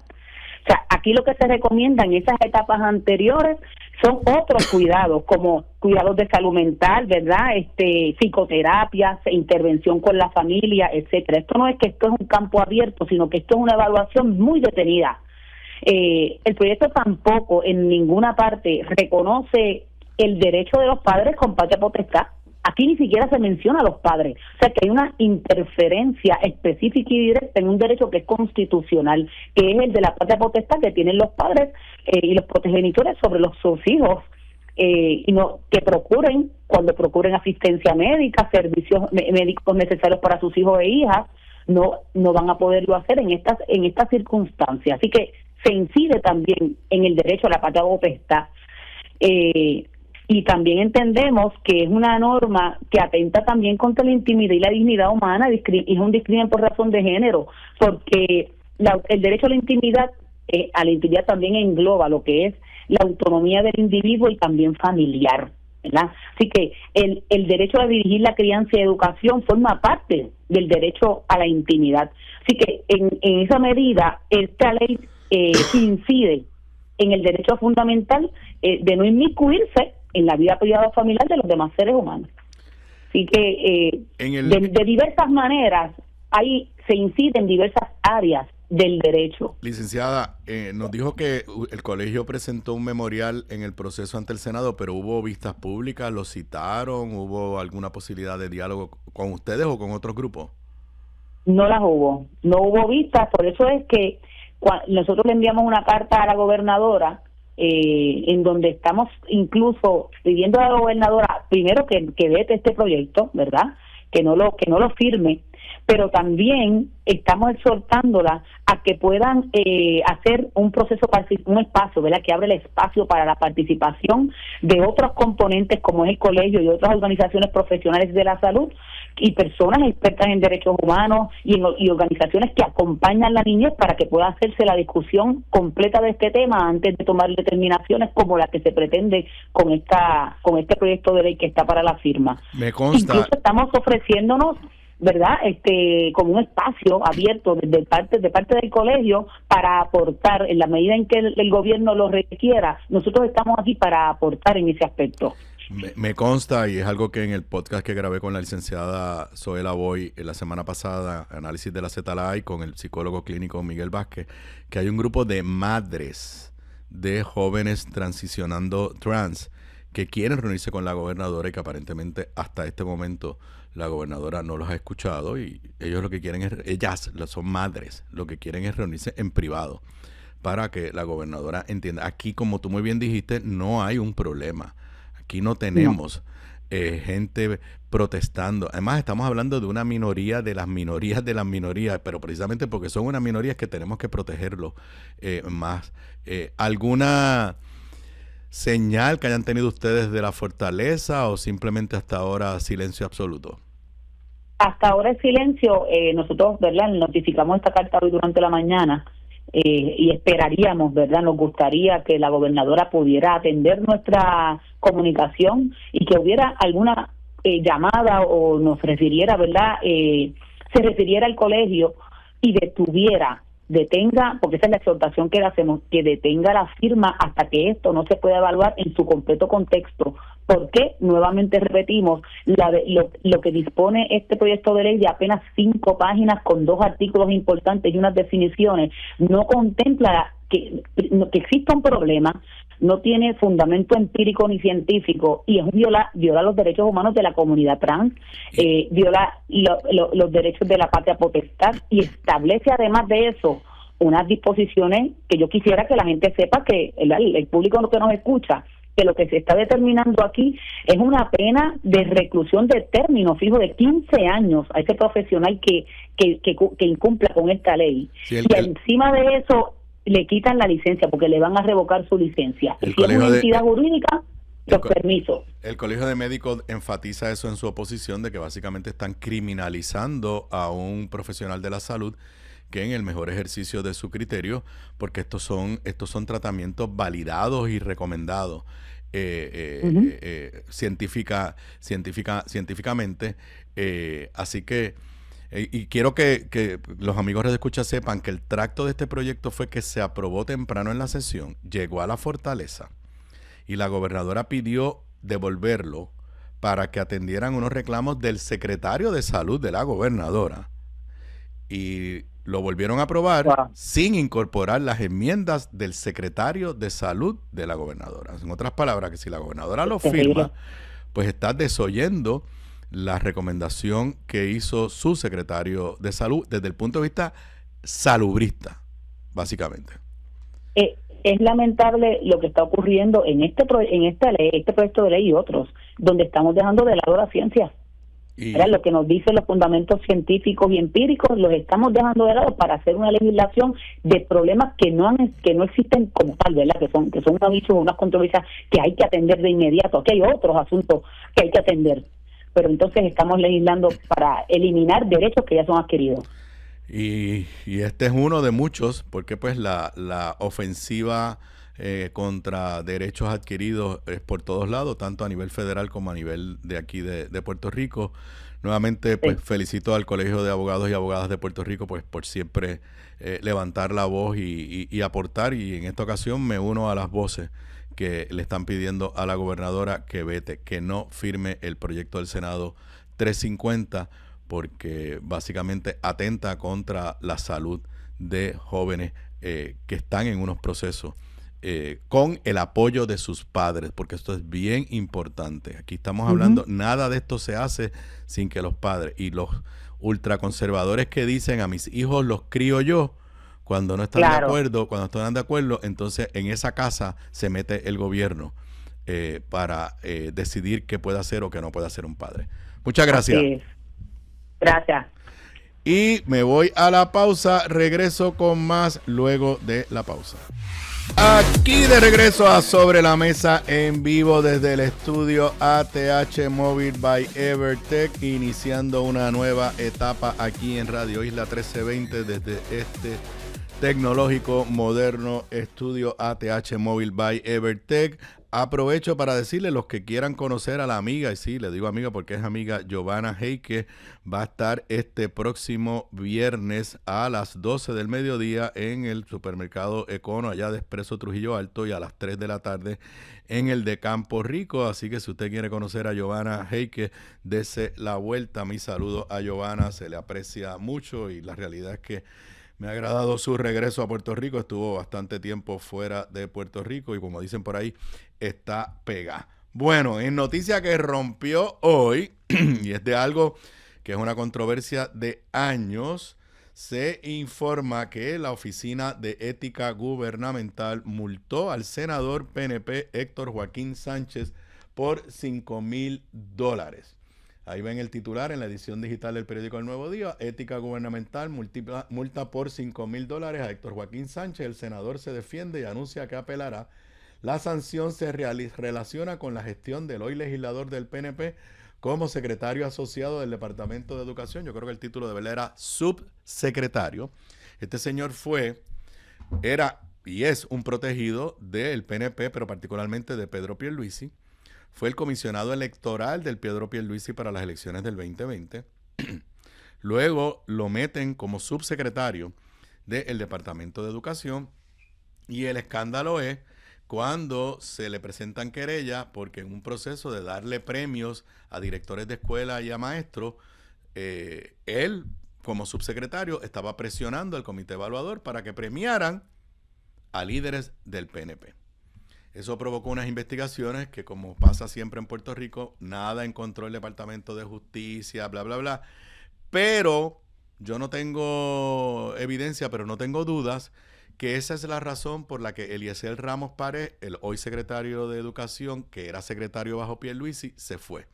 O sea, aquí lo que se recomienda en esas etapas anteriores son otros cuidados, como cuidados de salud mental, ¿verdad? Psicoterapia, intervención con la familia, etcétera. Esto no es que esto es un campo abierto, sino que esto es una evaluación muy detenida. El proyecto tampoco en ninguna parte reconoce el derecho de los padres con patria potestad. Aquí ni siquiera se menciona a los padres. O sea, que hay una interferencia específica y directa en un derecho que es constitucional, que es el de la patria potestad que tienen los padres y los progenitores sobre sus hijos, y no que procuren, cuando procuren asistencia médica, servicios médicos necesarios para sus hijos e hijas, no van a poderlo hacer en estas circunstancias. Así que se incide también en el derecho a la patria potestad. Y también entendemos que es una norma que atenta también contra la intimidad y la dignidad humana, es un discrimen por razón de género, porque el derecho a la intimidad también engloba lo que es la autonomía del individuo y también familiar, ¿verdad? Así que el derecho a dirigir la crianza y educación forma parte del derecho a la intimidad. Así que en esa medida esta ley incide en el derecho fundamental de no inmiscuirse en la vida privada o familiar de los demás seres humanos. Así que de diversas maneras se incide en diversas áreas del derecho. Licenciada, nos dijo que el colegio presentó un memorial en el proceso ante el Senado, pero ¿hubo vistas públicas? ¿Lo citaron? ¿Hubo alguna posibilidad de diálogo con ustedes o con otros grupos? No hubo vistas, por eso es que nosotros le enviamos una carta a la gobernadora en donde estamos incluso pidiendo a la gobernadora primero que vete este proyecto, ¿verdad? Que no lo firme, pero también estamos exhortándola a que puedan hacer un espacio, ¿verdad? Que abre el espacio para la participación de otros componentes como es el colegio y otras organizaciones profesionales de la salud y personas expertas en derechos humanos y organizaciones que acompañan la niñez para que pueda hacerse la discusión completa de este tema antes de tomar determinaciones como la que se pretende con este proyecto de ley que está para la firma. Me consta. Incluso estamos ofreciéndonos, ¿verdad? Como un espacio abierto de parte del colegio para aportar en la medida en que el gobierno lo requiera. Nosotros estamos aquí para aportar en ese aspecto. Me consta, y es algo que en el podcast que grabé con la licenciada Zoela Boy la semana pasada, análisis de la ZLA, y con el psicólogo clínico Miguel Vázquez, que hay un grupo de madres de jóvenes transicionando trans que quieren reunirse con la gobernadora y que aparentemente hasta este momento la gobernadora no los ha escuchado, y ellos lo que quieren ellas son madres, lo que quieren es reunirse en privado para que la gobernadora entienda. Aquí, como tú muy bien dijiste, no hay un problema. Aquí no tenemos gente protestando. Además, estamos hablando de una minoría de las minorías, pero precisamente porque son una minoría es que tenemos que protegerlo más. ¿Alguna señal que hayan tenido ustedes de la fortaleza o simplemente hasta ahora silencio absoluto? Hasta ahora es silencio. Nosotros, ¿verdad?, notificamos esta carta hoy durante la mañana. Y esperaríamos, ¿verdad? Nos gustaría que la gobernadora pudiera atender nuestra comunicación y que hubiera alguna llamada o nos refiriera, ¿verdad? Se refiriera al colegio y detenga, porque esa es la exhortación que le hacemos, que detenga la firma hasta que esto no se pueda evaluar en su completo contexto. Porque, nuevamente repetimos, lo que dispone este proyecto de ley de apenas 5 páginas con 2 artículos importantes y unas definiciones, no contempla que exista un problema, no tiene fundamento empírico ni científico y viola los derechos humanos de la comunidad trans, viola los derechos de la patria potestad y establece además de eso unas disposiciones que yo quisiera que la gente sepa, que el público que nos escucha, que lo que se está determinando aquí es una pena de reclusión de término fijo de 15 años a ese profesional que incumpla con esta ley. Sí, y encima de eso le quitan la licencia porque le van a revocar su licencia. Y si es una entidad jurídica, los permisos. El Colegio de Médicos enfatiza eso en su oposición, de que básicamente están criminalizando a un profesional de la salud que en el mejor ejercicio de su criterio, porque estos son tratamientos validados y recomendados. científicamente. Así que, y quiero que los amigos de escucha sepan que el tracto de este proyecto fue que se aprobó temprano en la sesión, llegó a la fortaleza y la gobernadora pidió devolverlo para que atendieran unos reclamos del secretario de salud de la gobernadora. Y lo volvieron a aprobar sin incorporar las enmiendas del secretario de salud de la gobernadora. En otras palabras, que si la gobernadora lo firma, pues está desoyendo la recomendación que hizo su secretario de salud desde el punto de vista salubrista, básicamente. Es lamentable lo que está ocurriendo en esta ley, este proyecto de ley y otros, donde estamos dejando de lado la ciencia. Lo que nos dicen los fundamentos científicos y empíricos los estamos dejando de lado para hacer una legislación de problemas que no existen como tal, ¿verdad? Que son unos bichos, unas controversias que hay que atender de inmediato. Aquí hay otros asuntos que hay que atender, pero entonces estamos legislando para eliminar derechos que ya son adquiridos. Y este es uno de muchos, porque pues la ofensiva contra derechos adquiridos es por todos lados, tanto a nivel federal como a nivel de aquí de Puerto Rico. Nuevamente, pues felicito al Colegio de Abogados y Abogadas de Puerto Rico pues por siempre levantar la voz y aportar, y en esta ocasión me uno a las voces que le están pidiendo a la gobernadora que vete, que no firme el proyecto del Senado 350, porque básicamente atenta contra la salud de jóvenes que están en unos procesos con el apoyo de sus padres, porque esto es bien importante. Aquí estamos hablando, nada de esto se hace sin que los padres y los ultraconservadores que dicen a mis hijos los crío yo, cuando no están de acuerdo, cuando están de acuerdo, entonces en esa casa se mete el gobierno para decidir qué puede hacer o qué no puede hacer un padre. Muchas gracias. Gracias. Y me voy a la pausa, regreso con más luego de la pausa. Aquí de regreso a Sobre la Mesa en vivo desde el estudio ATH Móvil by Evertech, iniciando una nueva etapa aquí en Radio Isla 1320 desde este tecnológico moderno estudio ATH Móvil by Evertech. Aprovecho para decirle, los que quieran conocer a la amiga, y sí, le digo amiga porque es amiga, Giovanna Heike, va a estar este próximo viernes a las 12 del mediodía en el supermercado Econo, allá de Expreso Trujillo Alto, y a las 3 de la tarde en el de Campo Rico. Así que si usted quiere conocer a Giovanna Heike, dese la vuelta. Mi saludo a Giovanna, se le aprecia mucho, y la realidad es que me ha agradado su regreso a Puerto Rico. Estuvo bastante tiempo fuera de Puerto Rico y, como dicen por ahí, está pegada. Bueno, en noticia que rompió hoy, y es de algo que es una controversia de años, se informa que la Oficina de Ética Gubernamental multó al senador PNP Héctor Joaquín Sánchez por $5,000. Ahí ven el titular en la edición digital del periódico El Nuevo Día. Ética Gubernamental multa por $5,000 a Héctor Joaquín Sánchez. El senador se defiende y anuncia que apelará. La sanción se relaciona con la gestión del hoy legislador del PNP como secretario asociado del Departamento de Educación. Yo creo que el título de verdad era subsecretario. Este señor era y es un protegido del PNP, pero particularmente de Pedro Pierluisi. Fue el comisionado electoral del Pedro Pierluisi para las elecciones del 2020. Luego lo meten como subsecretario del Departamento de Educación, y el escándalo es cuando se le presentan querellas porque en un proceso de darle premios a directores de escuela y a maestros, él como subsecretario estaba presionando al comité evaluador para que premiaran a líderes del PNP. Eso provocó unas investigaciones que, como pasa siempre en Puerto Rico, nada encontró el Departamento de Justicia, bla, bla, bla. Pero yo no tengo evidencia, pero no tengo dudas que esa es la razón por la que Eliezer Ramos Párez, el hoy secretario de Educación, que era secretario bajo Pierluisi, se fue.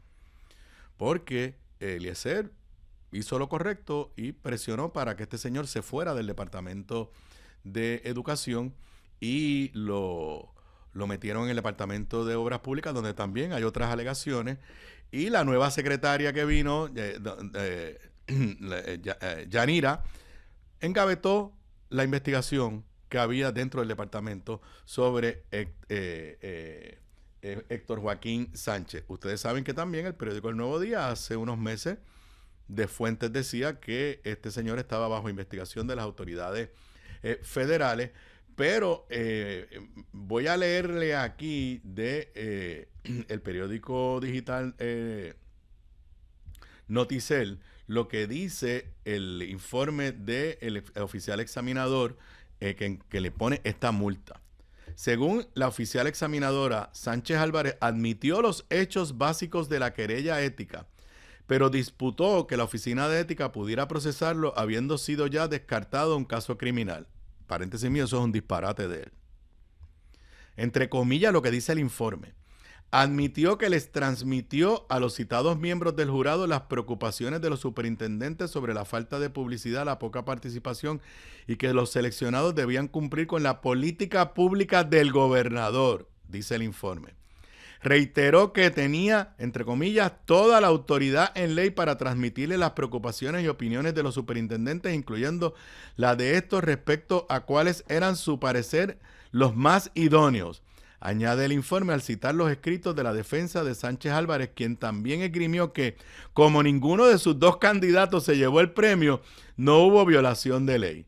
Porque Eliezer hizo lo correcto y presionó para que este señor se fuera del Departamento de Educación, y lo metieron en el Departamento de Obras Públicas, donde también hay otras alegaciones. Y la nueva secretaria que vino, Yanira, encabezó la investigación que había dentro del departamento sobre Héctor Joaquín Sánchez. Ustedes saben que también el periódico El Nuevo Día hace unos meses de fuentes decía que este señor estaba bajo investigación de las autoridades federales, pero voy a leerle aquí de el periódico digital Noticel lo que dice el informe del oficial examinador que le pone esta multa. Según la oficial examinadora, Sánchez Álvarez admitió los hechos básicos de la querella ética, pero disputó que la oficina de ética pudiera procesarlo habiendo sido ya descartado un caso criminal. Paréntesis mío, eso es un disparate de él. Entre comillas, lo que dice el informe. Admitió que les transmitió a los citados miembros del jurado las preocupaciones de los superintendentes sobre la falta de publicidad, la poca participación y que los seleccionados debían cumplir con la política pública del gobernador, dice el informe. Reiteró que tenía, entre comillas, toda la autoridad en ley para transmitirle las preocupaciones y opiniones de los superintendentes, incluyendo la de estos respecto a cuáles eran, su parecer, los más idóneos. Añade el informe al citar los escritos de la defensa de Sánchez Álvarez, quien también esgrimió que, como ninguno de sus dos candidatos se llevó el premio, no hubo violación de ley.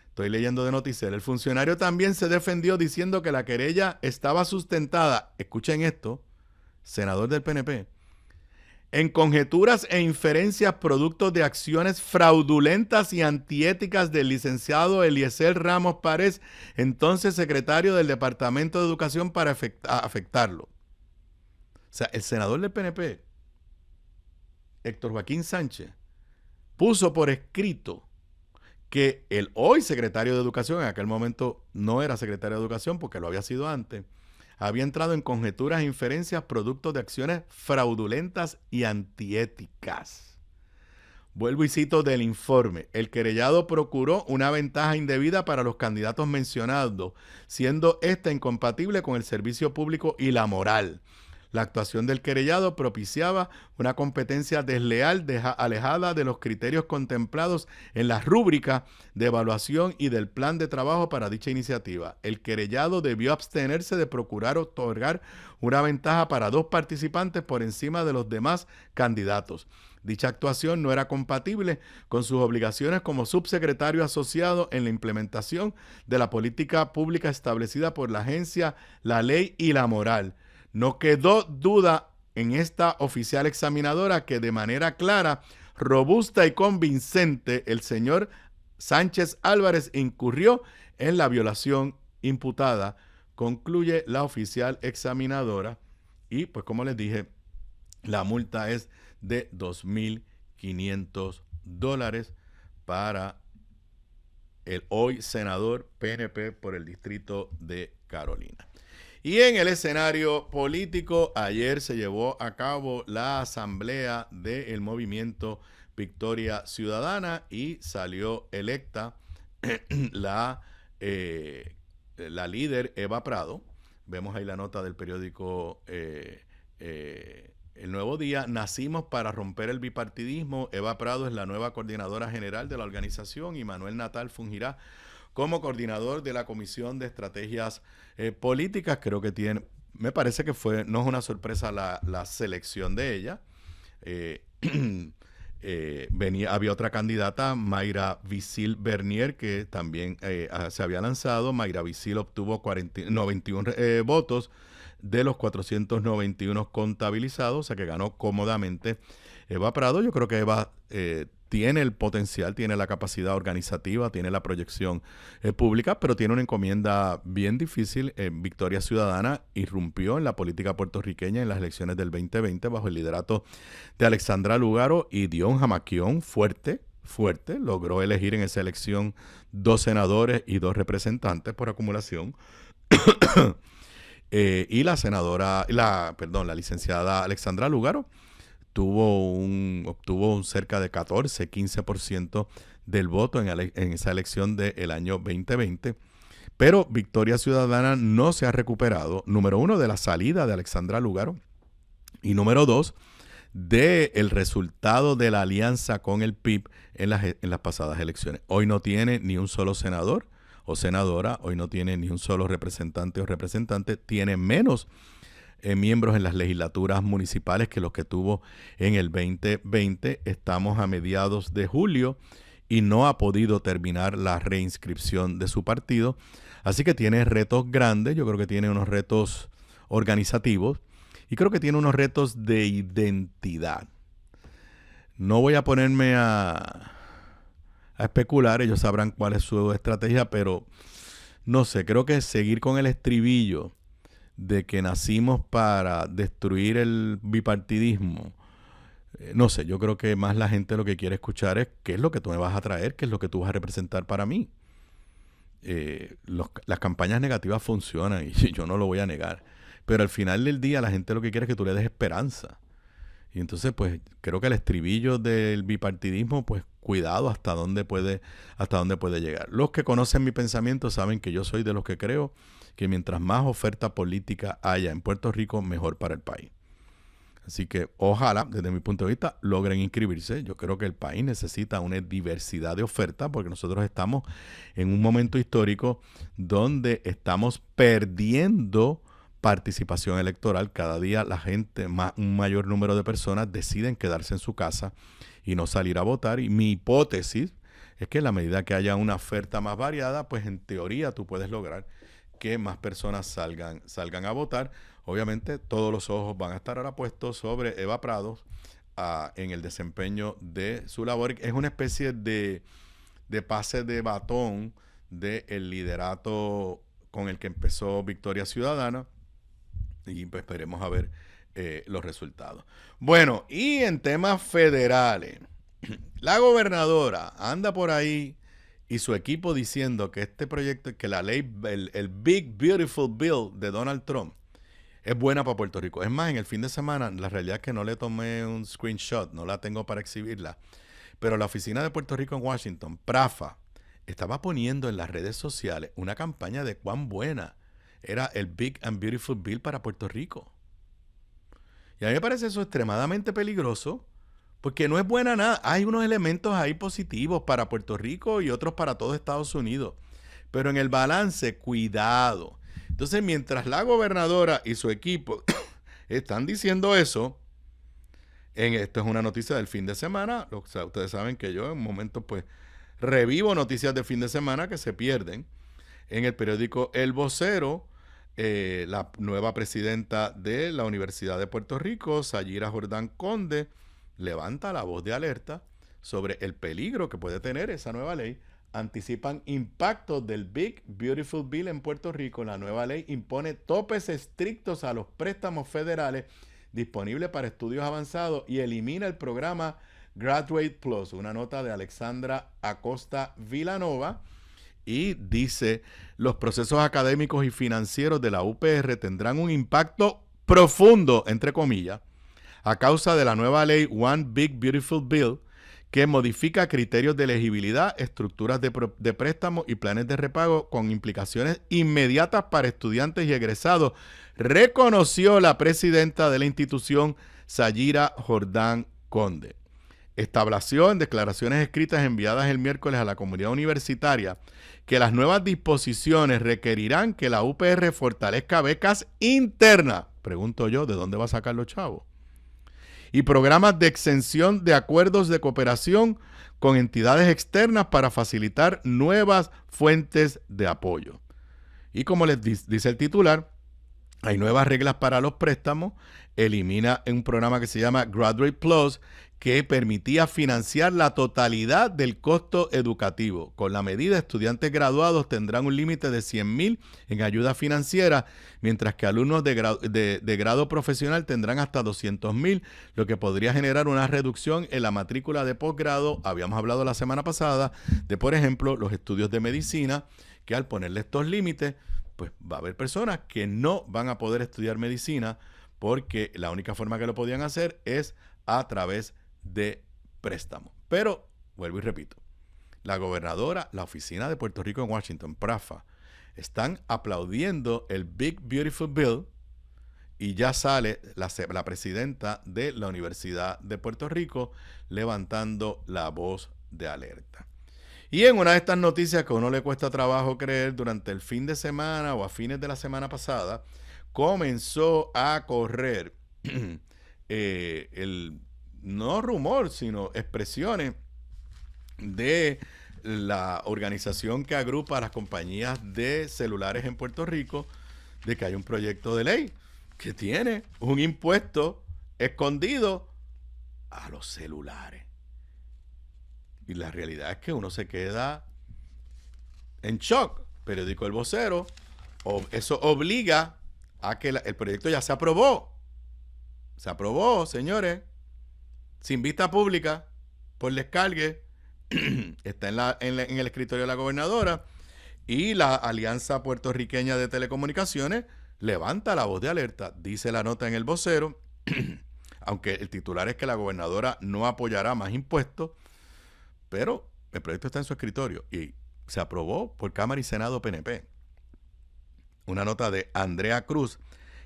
Estoy leyendo de Noticel. El funcionario también se defendió diciendo que la querella estaba sustentada, escuchen esto, senador del PNP, en conjeturas e inferencias producto de acciones fraudulentas y antiéticas del licenciado Eliezer Ramos Párez, entonces secretario del Departamento de Educación, para afectarlo. O sea, el senador del PNP, Héctor Joaquín Sánchez, puso por escrito que el hoy secretario de Educación, en aquel momento no era secretario de Educación porque lo había sido antes, había entrado en conjeturas e inferencias producto de acciones fraudulentas y antiéticas. Vuelvo y cito del informe. El querellado procuró una ventaja indebida para los candidatos mencionados, siendo esta incompatible con el servicio público y la moral. La actuación del querellado propiciaba una competencia desleal alejada de los criterios contemplados en la rúbrica de evaluación y del plan de trabajo para dicha iniciativa. El querellado debió abstenerse de procurar otorgar una ventaja para dos participantes por encima de los demás candidatos. Dicha actuación no era compatible con sus obligaciones como subsecretario asociado en la implementación de la política pública establecida por la agencia, la ley y la moral. No quedó duda en esta oficial examinadora que de manera clara, robusta y convincente el señor Sánchez Álvarez incurrió en la violación imputada, concluye la oficial examinadora. Y pues como les dije, la multa es de $2,500 para el hoy senador PNP por el distrito de Carolina. Y en el escenario político, ayer se llevó a cabo la asamblea del movimiento Victoria Ciudadana y salió electa la líder Eva Prado. Vemos ahí la nota del periódico El Nuevo Día. Nacimos para romper el bipartidismo. Eva Prado es la nueva coordinadora general de la organización y Manuel Natal fungirá como coordinador de la Comisión de Estrategias Políticas. Creo que me parece que no es una sorpresa la selección de ella. Había otra candidata, Mayra Vicil Bernier, que también se había lanzado. Mayra Vicil obtuvo 91 votos de los 491 contabilizados, o sea que ganó cómodamente Eva Prado. Yo creo que Eva tiene el potencial, tiene la capacidad organizativa, tiene la proyección pública, pero tiene una encomienda bien difícil. Victoria Ciudadana irrumpió en la política puertorriqueña en las elecciones del 2020 bajo el liderato de Alexandra Lúgaro y dio un jamaquión fuerte. Logró elegir en esa elección 2 senadores y 2 representantes por acumulación. Y la licenciada Alexandra Lúgaro obtuvo cerca de 14-15% del voto en esa elección del año 2020. Pero Victoria Ciudadana no se ha recuperado, número 1, de la salida de Alexandra Lúgaro y número 2, del resultado de la alianza con el PIB en las pasadas elecciones. Hoy no tiene ni un solo senador o senadora, hoy no tiene ni un solo representante o representante, tiene menos miembros en las legislaturas municipales que los que tuvo en el 2020. Estamos a mediados de julio y no ha podido terminar la reinscripción de su partido. Así que tiene retos grandes. Yo creo que tiene unos retos organizativos y creo que tiene unos retos de identidad. No voy a ponerme a especular, ellos sabrán cuál es su estrategia, pero no sé, creo que seguir con el estribillo de que nacimos para destruir el bipartidismo, no sé, yo creo que más la gente lo que quiere escuchar es qué es lo que tú me vas a traer, qué es lo que tú vas a representar para mí. Las campañas negativas funcionan y yo no lo voy a negar, pero al final del día la gente lo que quiere es que tú le des esperanza. Y entonces, pues, creo que el estribillo del bipartidismo, pues, cuidado hasta dónde puede llegar. Los que conocen mi pensamiento saben que yo soy de los que creo que mientras más oferta política haya en Puerto Rico, mejor para el país. Así que ojalá, desde mi punto de vista, logren inscribirse. Yo creo que el país necesita una diversidad de ofertas porque nosotros estamos en un momento histórico donde estamos perdiendo participación electoral. Cada día la gente, un mayor número de personas deciden quedarse en su casa y no salir a votar. Y mi hipótesis es que en la medida que haya una oferta más variada, pues en teoría tú puedes lograr que más personas salgan a votar. Obviamente todos los ojos van a estar ahora puestos sobre Eva Prados en el desempeño de su labor. Es una especie de pase de batón del liderato con el que empezó Victoria Ciudadana. Y pues esperemos a ver los resultados. Bueno, y en temas federales, la gobernadora anda por ahí y su equipo diciendo que este proyecto, que la ley, el Big Beautiful Bill de Donald Trump es buena para Puerto Rico. Es más, en el fin de semana, la realidad es que no le tomé un screenshot, no la tengo para exhibirla, pero la oficina de Puerto Rico en Washington, PRAFA, estaba poniendo en las redes sociales una campaña de cuán buena era el Big and Beautiful Bill para Puerto Rico. Y a mí me parece eso extremadamente peligroso, porque no es buena nada. Hay unos elementos ahí positivos para Puerto Rico y otros para todo Estados Unidos. Pero en el balance, cuidado. Entonces, mientras la gobernadora y su equipo están diciendo eso, esto es una noticia del fin de semana. Ustedes saben que yo en momentos pues revivo noticias de fin de semana que se pierden. En el periódico El Vocero, la nueva presidenta de la Universidad de Puerto Rico, Sayira Jordán Conde, levanta la voz de alerta sobre el peligro que puede tener esa nueva ley. Anticipan impactos del Big Beautiful Bill en Puerto Rico. La nueva ley impone topes estrictos a los préstamos federales disponibles para estudios avanzados y elimina el programa Graduate Plus. Una nota de Alexandra Acosta Villanova. Y dice, los procesos académicos y financieros de la UPR tendrán un impacto profundo, entre comillas, a causa de la nueva ley One Big Beautiful Bill, que modifica criterios de elegibilidad, estructuras de préstamo y planes de repago con implicaciones inmediatas para estudiantes y egresados, reconoció la presidenta de la institución, Sayira Jordán Conde. Estableció en declaraciones escritas enviadas el miércoles a la comunidad universitaria que las nuevas disposiciones requerirán que la UPR fortalezca becas internas. Pregunto yo, ¿de dónde va a sacar los chavos? Y programas de exención de acuerdos de cooperación con entidades externas para facilitar nuevas fuentes de apoyo. Y como les dice el titular, hay nuevas reglas para los préstamos, elimina un programa que se llama Graduate Plus, que permitía financiar la totalidad del costo educativo. Con la medida, estudiantes graduados tendrán un límite de $100,000 en ayuda financiera, mientras que alumnos de grado profesional tendrán hasta $200,000, lo que podría generar una reducción en la matrícula de posgrado. Habíamos hablado la semana pasada de, por ejemplo, los estudios de medicina, que al ponerle estos límites, pues va a haber personas que no van a poder estudiar medicina porque la única forma que lo podían hacer es a través de préstamo. Pero, vuelvo y repito, la gobernadora, la oficina de Puerto Rico en Washington, PRAFA, están aplaudiendo el Big Beautiful Bill y ya sale la presidenta de la Universidad de Puerto Rico levantando la voz de alerta. Y en una de estas noticias que a uno le cuesta trabajo creer, durante el fin de semana o a fines de la semana pasada, comenzó a correr no rumor, sino expresiones de la organización que agrupa a las compañías de celulares en Puerto Rico, de que hay un proyecto de ley que tiene un impuesto escondido a los celulares. Y la realidad es que uno se queda en shock. Periódico El Vocero, eso obliga a que el proyecto ya se aprobó. Se aprobó, señores, sin vista pública, por descargue. Está en el escritorio de la gobernadora, y la Alianza Puertorriqueña de Telecomunicaciones levanta la voz de alerta. Dice la nota en El Vocero, aunque el titular es que la gobernadora no apoyará más impuestos, pero el proyecto está en su escritorio y se aprobó por Cámara y Senado PNP. Una nota de Andrea Cruz.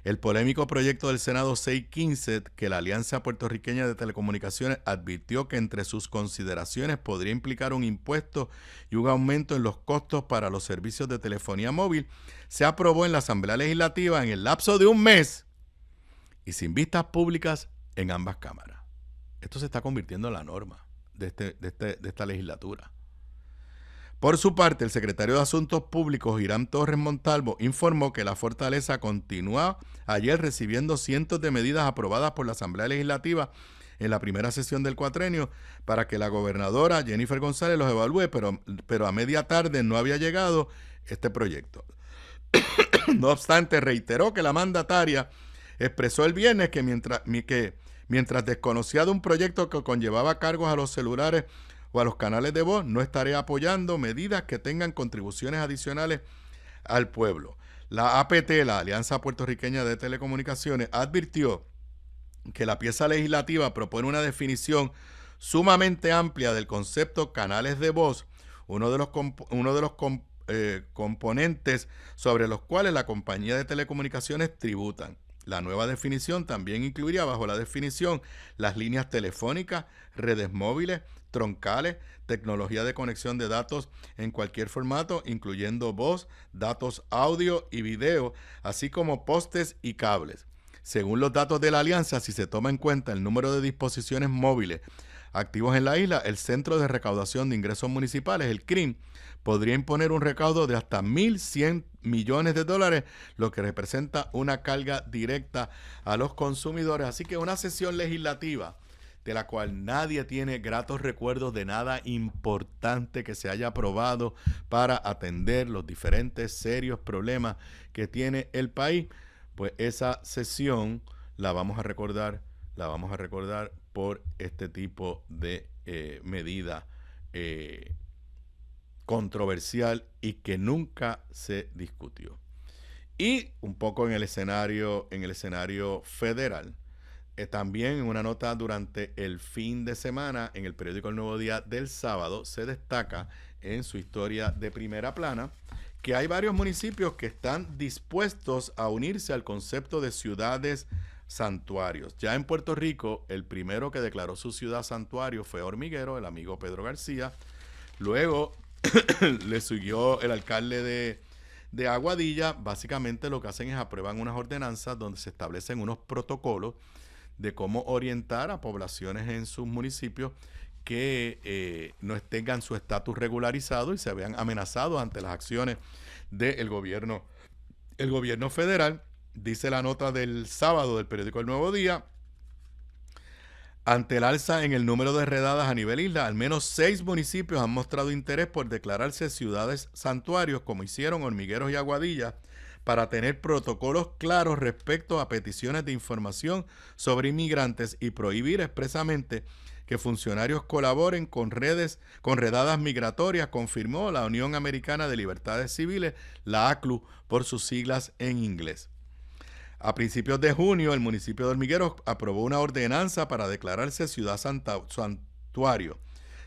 El polémico proyecto del Senado 615, que la Alianza Puertorriqueña de Telecomunicaciones advirtió que entre sus consideraciones podría implicar un impuesto y un aumento en los costos para los servicios de telefonía móvil, se aprobó en la Asamblea Legislativa en el lapso de un mes y sin vistas públicas en ambas cámaras. Esto se está convirtiendo en la norma de esta legislatura. Por su parte, el secretario de Asuntos Públicos, Irán Torres Montalvo, informó que la Fortaleza continúa ayer recibiendo cientos de medidas aprobadas por la Asamblea Legislativa en la primera sesión del cuatrenio para que la gobernadora Jennifer González los evalúe, pero a media tarde no había llegado este proyecto. No obstante, reiteró que la mandataria expresó el viernes que mientras desconocía de un proyecto que conllevaba cargos a los celulares o a los canales de voz, no estaré apoyando medidas que tengan contribuciones adicionales al pueblo. La APT, la Alianza Puertorriqueña de Telecomunicaciones, advirtió que la pieza legislativa propone una definición sumamente amplia del concepto canales de voz, uno de los componentes sobre los cuales la compañía de telecomunicaciones tributan. La nueva definición también incluiría bajo la definición las líneas telefónicas, redes móviles, troncales, tecnología de conexión de datos en cualquier formato, incluyendo voz, datos audio y video, así como postes y cables. Según los datos de la alianza, si se toma en cuenta el número de disposiciones móviles activos en la isla, el Centro de Recaudación de Ingresos Municipales, el CRIM, podría imponer un recaudo de hasta $1,100 millones, lo que representa una carga directa a los consumidores. Así que una sesión legislativa de la cual nadie tiene gratos recuerdos de nada importante que se haya aprobado para atender los diferentes serios problemas que tiene el país, pues esa sesión la vamos a recordar por este tipo de medida controversial y que nunca se discutió. Y un poco en el escenario federal, también en una nota durante el fin de semana en el periódico El Nuevo Día del sábado, se destaca en su historia de primera plana que hay varios municipios que están dispuestos a unirse al concepto de ciudades santuarios. Ya en Puerto Rico, el primero que declaró su ciudad santuario fue Hormiguero, el amigo Pedro García. Luego le siguió el alcalde de Aguadilla. Básicamente lo que hacen es aprueban unas ordenanzas donde se establecen unos protocolos de cómo orientar a poblaciones en sus municipios que no tengan su estatus regularizado y se vean amenazados ante las acciones del gobierno federal. Dice la nota del sábado del periódico El Nuevo Día: ante el alza en el número de redadas a nivel isla, al menos 6 municipios han mostrado interés por declararse ciudades santuarios, como hicieron Hormigueros y Aguadilla, para tener protocolos claros respecto a peticiones de información sobre inmigrantes y prohibir expresamente que funcionarios colaboren con redadas migratorias, confirmó la Unión Americana de Libertades Civiles, la ACLU, por sus siglas en inglés. A principios de junio, el municipio de Hormigueros aprobó una ordenanza para declararse ciudad santuario.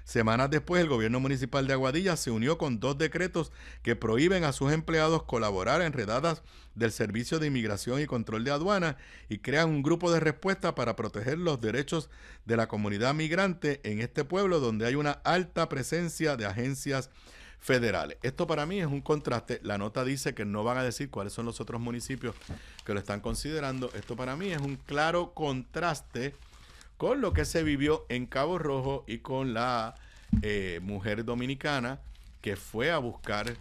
Semanas después, el gobierno municipal de Aguadilla se unió con 2 decretos que prohíben a sus empleados colaborar en redadas del Servicio de Inmigración y Control de Aduanas y crean un grupo de respuesta para proteger los derechos de la comunidad migrante en este pueblo, donde hay una alta presencia de agencias federales. Esto para mí es un contraste. La nota dice que no van a decir cuáles son los otros municipios que lo están considerando. Esto para mí es un claro contraste con lo que se vivió en Cabo Rojo y con la mujer dominicana que fue a buscar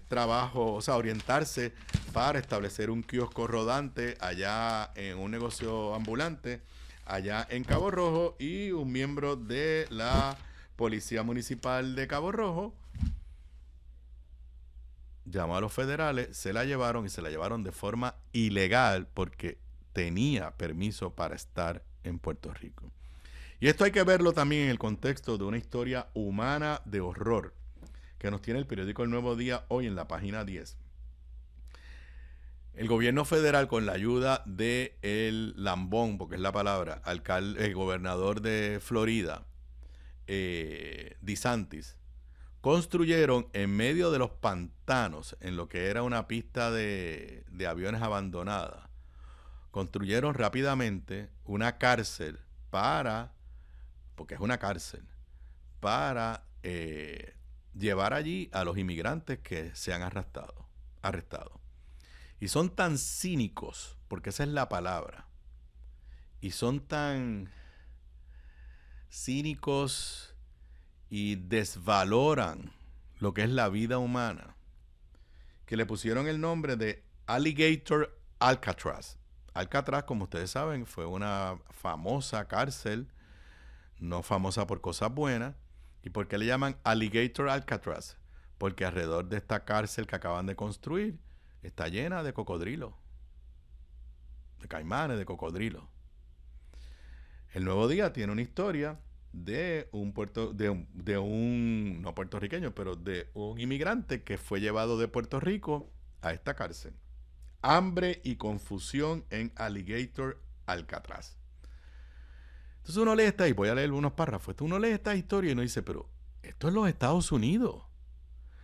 trabajo, o sea, orientarse para establecer un kiosco rodante allá en un negocio ambulante allá en Cabo Rojo, y un miembro de la Policía Municipal de Cabo Rojo llamó a los federales, se la llevaron, y se la llevaron de forma ilegal porque tenía permiso para estar en Puerto Rico. Y esto hay que verlo también en el contexto de una historia humana de horror que nos tiene el periódico El Nuevo Día hoy en la página 10. El gobierno federal, con la ayuda de el lambón, porque es la palabra, el gobernador de Florida, DeSantis, construyeron en medio de los pantanos, en lo que era una pista de aviones abandonada, construyeron rápidamente una cárcel porque es una cárcel, para llevar allí a los inmigrantes que se han arrestado. Y son tan cínicos, porque esa es la palabra, y son tan cínicos y desvaloran lo que es la vida humana, que le pusieron el nombre de Alligator Alcatraz. Alcatraz, como ustedes saben, fue una famosa cárcel, no famosa por cosas buenas. ¿Y por qué le llaman Alligator Alcatraz? Porque alrededor de esta cárcel que acaban de construir está llena de cocodrilos, de caimanes, de cocodrilos. El Nuevo Día tiene una historia de un no puertorriqueño, pero de un inmigrante que fue llevado de Puerto Rico a esta cárcel. Hambre y confusión en Alligator Alcatraz. Entonces uno lee esta, y voy a leer unos párrafos. Uno lee esta historia y uno dice, pero esto es los Estados Unidos.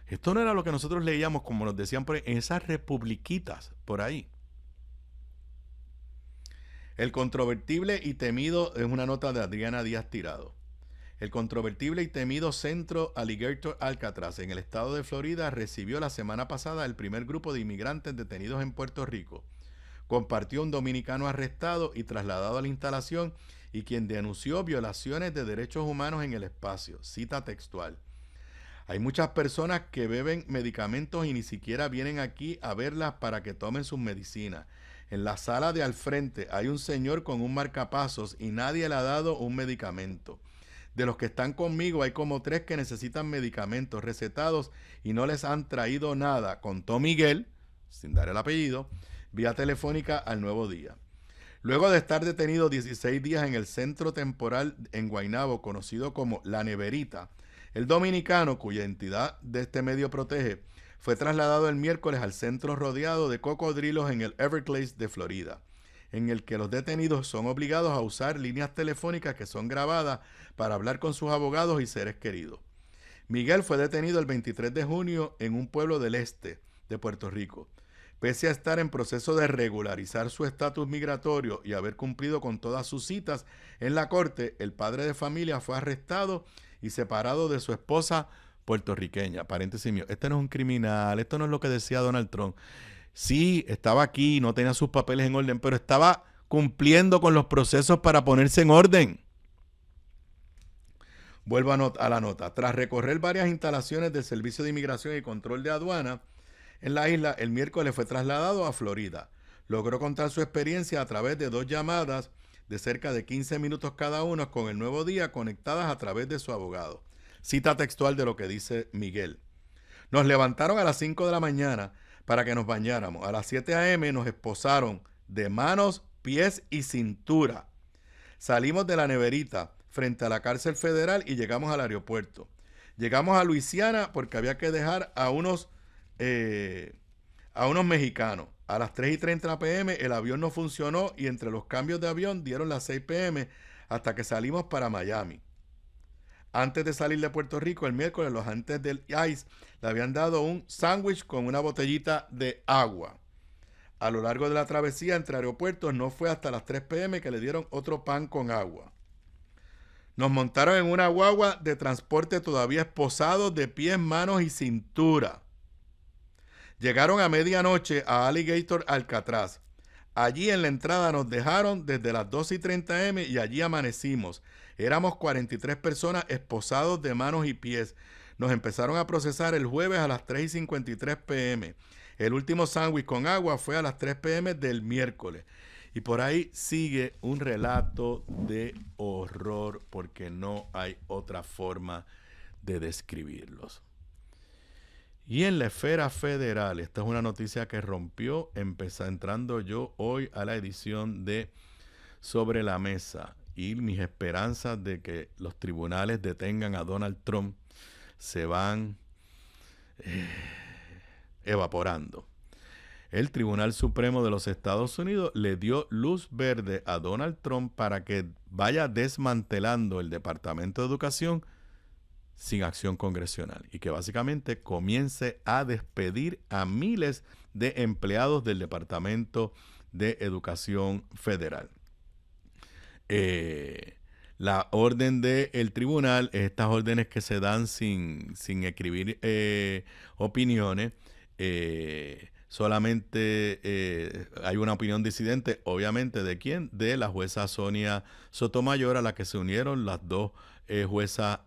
Esto no era lo que nosotros leíamos, como nos decían por ahí, en esas republiquitas por ahí. El controvertible y temido, es una nota de Adriana Díaz Tirado. El controvertible y temido centro Alligator Alcatraz en el estado de Florida recibió la semana pasada el primer grupo de inmigrantes detenidos en Puerto Rico. Compartió un dominicano arrestado y trasladado a la instalación, y quien denunció violaciones de derechos humanos en el espacio. Cita textual. Hay muchas personas que beben medicamentos y ni siquiera vienen aquí a verlas para que tomen sus medicinas. En la sala de al frente hay un señor con un marcapasos y nadie le ha dado un medicamento. De los que están conmigo hay como 3 que necesitan medicamentos recetados y no les han traído nada, contó Miguel, sin dar el apellido, vía telefónica al Nuevo Día. Luego de estar detenido 16 días en el centro temporal en Guaynabo, conocido como La Neverita, el dominicano, cuya entidad de este medio protege, fue trasladado el miércoles al centro rodeado de cocodrilos en el Everglades de Florida, en el que los detenidos son obligados a usar líneas telefónicas que son grabadas para hablar con sus abogados y seres queridos. Miguel fue detenido el 23 de junio en un pueblo del este de Puerto Rico. Pese a estar en proceso de regularizar su estatus migratorio y haber cumplido con todas sus citas en la corte, el padre de familia fue arrestado y separado de su esposa puertorriqueña. Paréntesis mío, este no es un criminal, esto no es lo que decía Donald Trump. Sí, estaba aquí, no tenía sus papeles en orden, pero estaba cumpliendo con los procesos para ponerse en orden. Vuelvo a la nota. Tras recorrer varias instalaciones del Servicio de Inmigración y Control de Aduana en la isla, el miércoles fue trasladado a Florida. Logró contar su experiencia a través de 2 llamadas de cerca de 15 minutos cada una con el Nuevo Día, conectadas a través de su abogado. Cita textual de lo que dice Miguel. Nos levantaron a las 5 de la mañana para que nos bañáramos. A las 7 a.m. nos esposaron de manos, pies y cintura. Salimos de La Neverita frente a la cárcel federal y llegamos al aeropuerto. Llegamos a Luisiana porque había que dejar a unos mexicanos. A las 3:30 p.m. el avión no funcionó y entre los cambios de avión dieron las 6 p.m. hasta que salimos para Miami. Antes de salir de Puerto Rico el miércoles, los agentes del ICE le habían dado un sándwich con una botellita de agua. A lo largo de la travesía entre aeropuertos no fue hasta las 3 p.m. que le dieron otro pan con agua. Nos montaron en una guagua de transporte todavía esposados de pies, manos y cintura. Llegaron a medianoche a Alligator Alcatraz. Allí en la entrada nos dejaron desde las 2:30 a.m. y allí amanecimos. Éramos 43 personas esposados de manos y pies. Nos empezaron a procesar el jueves a las 3:53 p.m. El último sándwich con agua fue a las 3 p.m. del miércoles. Y por ahí sigue un relato de horror porque no hay otra forma de describirlos. Y en la esfera federal, esta es una noticia que rompió, entrando yo hoy a la edición de Sobre la Mesa, y mis esperanzas de que los tribunales detengan a Donald Trump se van evaporando. El Tribunal Supremo de los Estados Unidos le dio luz verde a Donald Trump para que vaya desmantelando el Departamento de Educación sin acción congresional y que básicamente comience a despedir a miles de empleados del Departamento de Educación Federal. La orden del tribunal, estas órdenes que se dan sin escribir opiniones, solamente hay una opinión disidente, obviamente, ¿de quién? De la jueza Sonia Sotomayor, a la que se unieron las dos juezas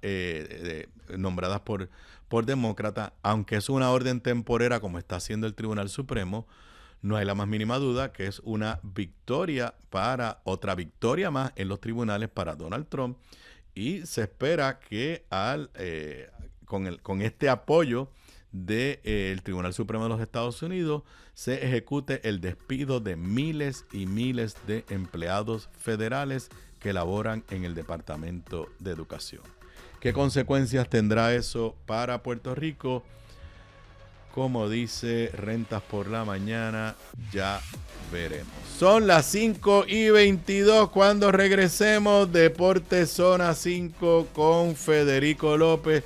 nombradas por demócrata. Aunque es una orden temporera, como está haciendo el Tribunal Supremo, no hay la más mínima duda que es una victoria otra victoria más en los tribunales para Donald Trump, y se espera que con este apoyo del Tribunal Supremo de los Estados Unidos se ejecute el despido de miles y miles de empleados federales que laboran en el Departamento de Educación. ¿Qué consecuencias tendrá eso para Puerto Rico? Como dice Rentas por la Mañana, ya veremos. Son las 5:22 cuando regresemos. Deportes Zona 5 con Federico López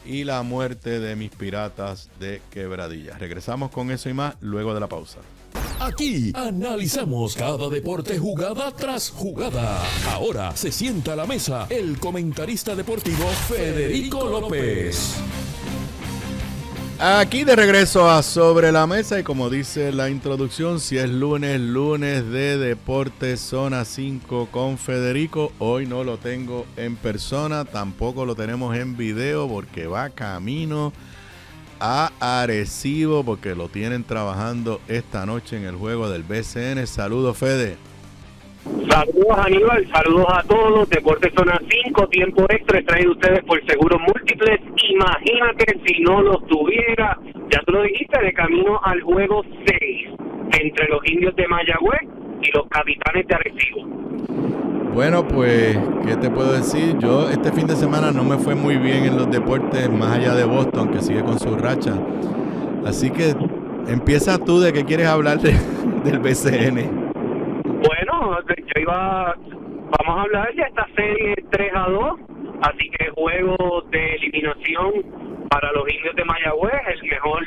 y la muerte de mis Piratas de Quebradillas. Regresamos con eso y más luego de la pausa. Aquí analizamos cada deporte jugada tras jugada. Ahora se sienta a la mesa el comentarista deportivo Federico López. Aquí de regreso a Sobre la Mesa, y como dice la introducción, si es lunes de Deportes Zona 5 con Federico. Hoy no lo tengo en persona, tampoco lo tenemos en video porque va camino a Arecibo porque lo tienen trabajando esta noche en el juego del BCN. Saludos, Fede. Saludos, Aníbal, saludos a todos. Deportes Zona 5, tiempo extra, traído ustedes por Seguros Múltiples. Imagínate si no los tuviera, ya tú lo dijiste, de camino al juego 6 entre los Indios de Mayagüez y los Capitanes de Arecibo. Bueno, pues, ¿qué te puedo decir? Yo este fin de semana no me fue muy bien en los deportes, más allá de Boston, que sigue con su racha. Así que empieza tú, ¿de qué quieres hablar del BCN? Bueno, vamos a hablar de esta serie 3-2, así que juego de eliminación para los Indios de Mayagüez, el mejor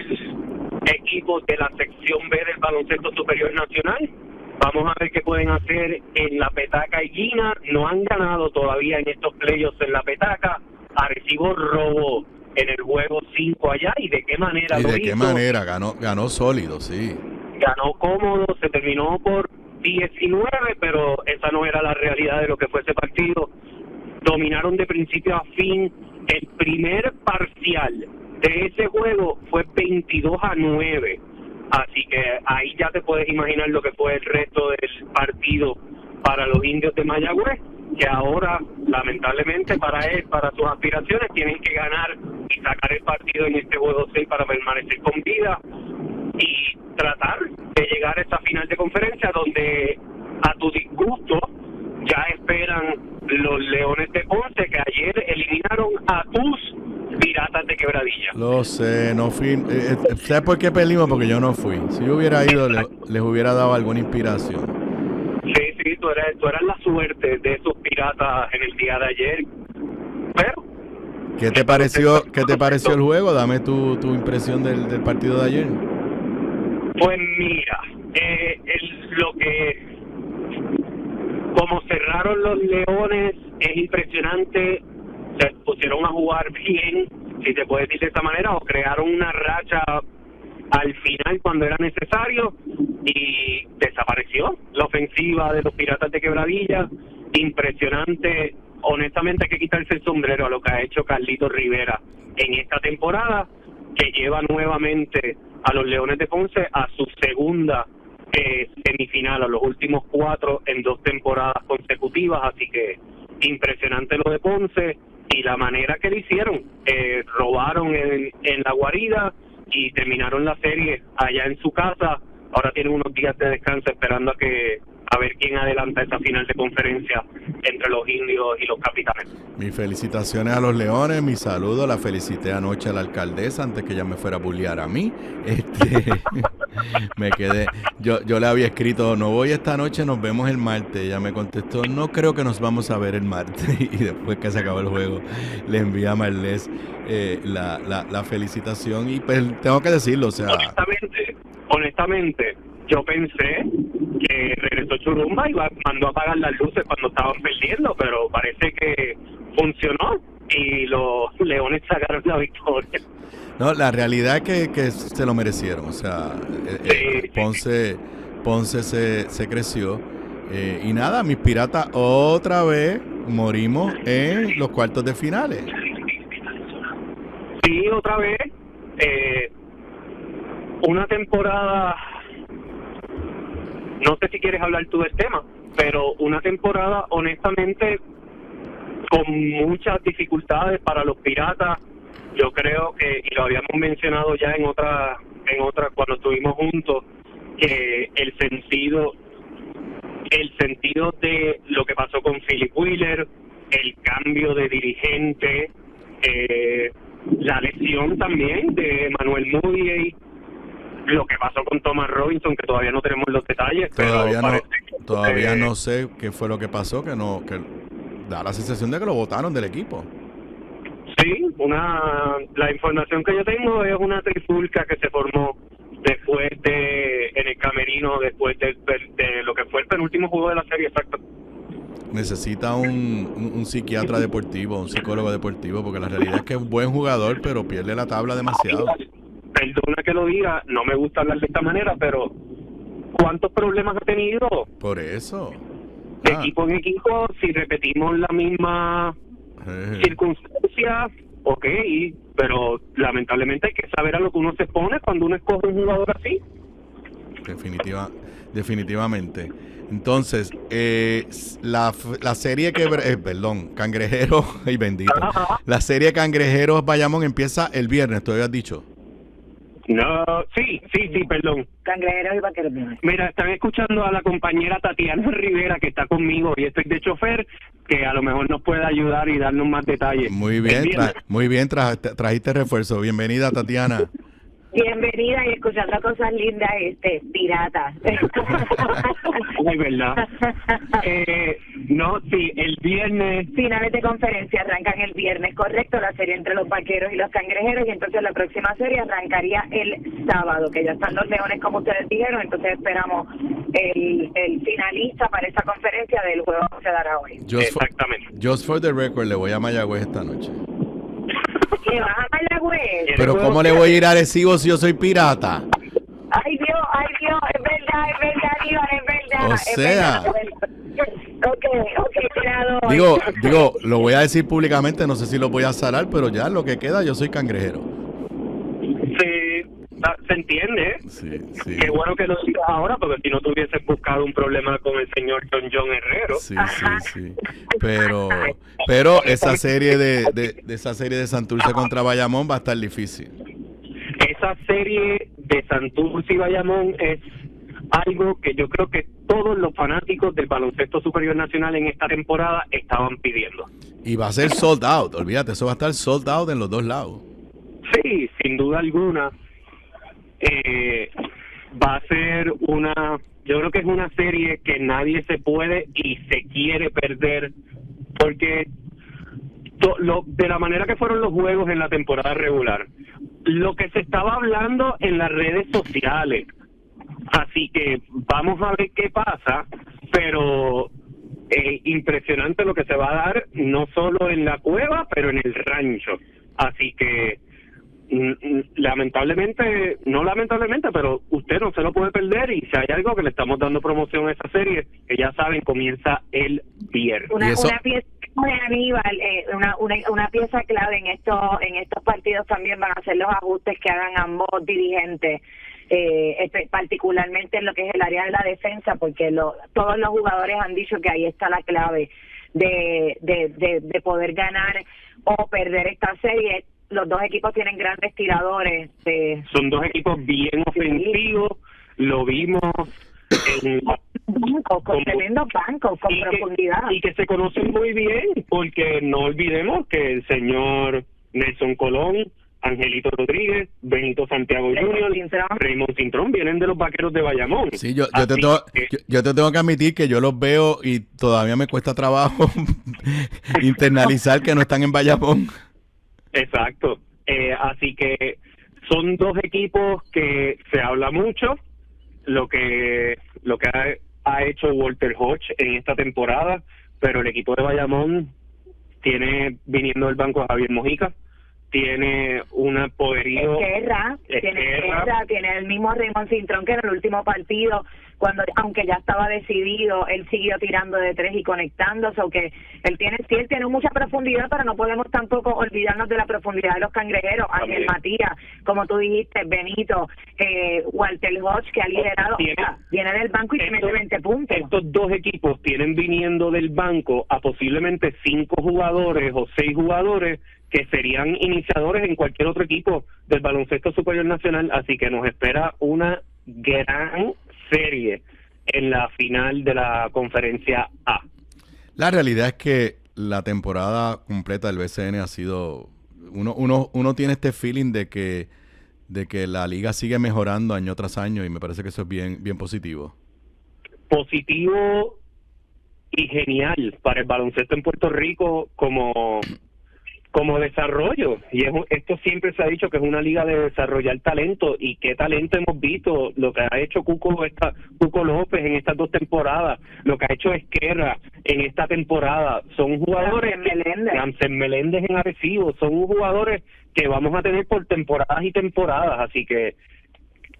equipo de la sección B del baloncesto superior nacional. Vamos a ver qué pueden hacer en la Petaca y Guina. No han ganado todavía en estos playoffs en la Petaca. Arecibo robó en el juego 5 allá, y de qué manera lo hizo. ¿Y de qué manera? Ganó sólido, sí. Ganó cómodo, se terminó por 19, pero esa no era la realidad de lo que fue ese partido. Dominaron de principio a fin. El primer parcial de ese juego fue 22-9. Así que ahí ya te puedes imaginar lo que fue el resto del partido para los Indios de Mayagüez, que ahora, lamentablemente para sus aspiraciones, tienen que ganar y sacar el partido en este juego 6 para permanecer con vida y tratar de llegar a esa final de conferencia donde, a tu disgusto, ya esperan los Leones de Ponce, que ayer eliminaron a tus Piratas de Quebradilla. Lo sé, no fui. ¿Sabes por qué perdimos? Porque yo no fui. Si yo hubiera ido, les hubiera dado alguna inspiración. Sí, tú eras la suerte de esos Piratas en el día de ayer. Pero ¿Qué te pareció el juego? Dame tu impresión del partido de ayer. Pues mira, como cerraron jugaron los Leones es impresionante, se pusieron a jugar bien, si se puede decir de esta manera, o crearon una racha al final cuando era necesario y desapareció la ofensiva de los Piratas de Quebradilla. Impresionante, honestamente hay que quitarse el sombrero a lo que ha hecho Carlito Rivera en esta temporada, que lleva nuevamente a los Leones de Ponce a su segunda semifinal, a los últimos 4 en 2 temporadas consecutivas, así que impresionante lo de Ponce y la manera que lo hicieron, robaron en la guarida y terminaron la serie allá en su casa. Ahora tienen unos días de descanso esperando a ver quién adelanta esa final de conferencia entre los Indios y los Capitanes. Mis felicitaciones a los Leones, mi saludo, la felicité anoche a la alcaldesa antes que ella me fuera a bullear a mí. Me quedé, yo le había escrito, no voy esta noche, nos vemos el martes. Ella me contestó, no creo que nos vamos a ver el martes. Y después que se acabó el juego, le envié a Marles la felicitación. Y pues tengo que decirlo, o sea... Honestamente, yo pensé que regresó Churumba y mandó a apagar las luces cuando estaban perdiendo, pero parece que funcionó y los Leones sacaron la victoria. No, la realidad es que se lo merecieron, o sea, Ponce se creció y nada, mis Piratas otra vez morimos en los cuartos de finales. Sí, otra vez, una temporada, no sé si quieres hablar tú del tema, pero una temporada honestamente con muchas dificultades para los Piratas. Yo creo que, y lo habíamos mencionado ya en otra cuando estuvimos juntos, que el sentido de lo que pasó con Philip Wheeler, el cambio de dirigente, la lesión también de Manuel Moody, lo que pasó con Thomas Robinson, que todavía no tenemos los detalles. Todavía no sé qué fue lo que pasó, que da la sensación de que lo botaron del equipo. Sí, la información que yo tengo es una trifulca que se formó en el camerino después de lo que fue el penúltimo juego de la serie, exacto. Necesita un psiquiatra deportivo, un psicólogo deportivo, porque la realidad es que es un buen jugador, pero pierde la tabla demasiado. Perdona que lo diga, no me gusta hablar de esta manera, pero ¿cuántos problemas ha tenido? Por eso. De equipo en equipo, si repetimos la misma circunstancia, ok, pero lamentablemente hay que saber a lo que uno se pone cuando uno escoge un jugador así. Definitivamente. Entonces, la serie Cangrejeros, ay bendito. La serie Cangrejeros Bayamón empieza el viernes, ¿tú habías dicho? No, sí, perdón. Cangrejeros y Vaqueros. Mira, están escuchando a la compañera Tatiana Rivera, que está conmigo y estoy de chofer, que a lo mejor nos puede ayudar y darnos más detalles. Muy bien, trajiste refuerzo. Bienvenida, Tatiana. Bienvenida y escuchando cosas lindas, pirata. Ay, verdad. No, sí, el viernes. Finales de conferencia arrancan el viernes, correcto, la serie entre los Vaqueros y los Cangrejeros, y entonces la próxima serie arrancaría el sábado, que ya están los Leones, como ustedes dijeron, entonces esperamos el finalista para esa conferencia del juego que se dará hoy. Exactamente. Just for the record, le voy a Mayagüez esta noche. ¿Qué vas a Mayagüez? Pero ¿cómo le voy a ir a Arecibo si yo soy pirata? Ay Dios, es verdad, Iván, es verdad. O sea... Ok, tirado. Digo, lo voy a decir públicamente, no sé si lo voy a zarar, pero ya lo que queda, yo soy cangrejero. Sí, se entiende. Sí. Qué bueno que lo digas ahora, porque si no te hubieses buscado un problema con el señor John Herrero. Sí. Pero esa serie de Santurce contra Bayamón va a estar difícil. Esa serie de Santurce y Bayamón es algo que yo creo que todos los fanáticos del baloncesto superior nacional en esta temporada estaban pidiendo. Y va a ser sold out, olvídate, eso va a estar sold out en los dos lados. Sí, sin duda alguna. Va a ser yo creo que es una serie que nadie se puede y se quiere perder, porque de la manera que fueron los juegos en la temporada regular, lo que se estaba hablando en las redes sociales, así que vamos a ver qué pasa, pero impresionante lo que se va a dar, no solo en la cueva, pero en el rancho. Así que, lamentablemente, pero usted no se lo puede perder, y si hay algo que le estamos dando promoción a esa serie, que ya saben, comienza el viernes. Una pieza de Aníbal, una pieza clave en estos partidos también van a ser los ajustes que hagan ambos dirigentes. Particularmente en lo que es el área de la defensa, porque todos los jugadores han dicho que ahí está la clave de poder ganar o perder esta serie. Los dos equipos tienen grandes tiradores. Son dos equipos bien ofensivos, lo vimos con tremendos bancos, con profundidad. Y que se conocen muy bien, porque no olvidemos que el señor Nelson Colón, Angelito Rodríguez, Benito Santiago Jr., Raymond Cintrón vienen de los Vaqueros de Bayamón. Sí, yo te tengo que admitir que yo los veo y todavía me cuesta trabajo internalizar que no están en Bayamón. Exacto. Así que son dos equipos que se habla mucho. Lo que ha hecho Walter Hodge en esta temporada, pero el equipo de Bayamón tiene viniendo del banco a Javier Mojica, tiene un poderío. Tiene el mismo Raymond Cintrón que en el último partido, aunque ya estaba decidido, él siguió tirando de tres y conectándose, que él tiene mucha profundidad, pero no podemos tampoco olvidarnos de la profundidad de los cangrejeros. Ángel Matías, como tú dijiste, Benito, Walter Hodge, que ha liderado, viene del banco y te mete 20 puntos. Estos dos equipos tienen viniendo del banco a posiblemente 5 jugadores o 6 jugadores que serían iniciadores en cualquier otro equipo del baloncesto superior nacional, así que nos espera una gran serie en la final de la conferencia A. La realidad es que la temporada completa del BCN ha sido, uno tiene este feeling de que la liga sigue mejorando año tras año, y me parece que eso es bien positivo. Positivo y genial para el baloncesto en Puerto Rico como desarrollo, y esto siempre se ha dicho que es una liga de desarrollar talento, y qué talento hemos visto, lo que ha hecho Cuco López en estas 2 temporadas, lo que ha hecho Esquerra en esta temporada, son jugadores, Ramsés Meléndez en Arecibo, son jugadores que vamos a tener por temporadas y temporadas, así que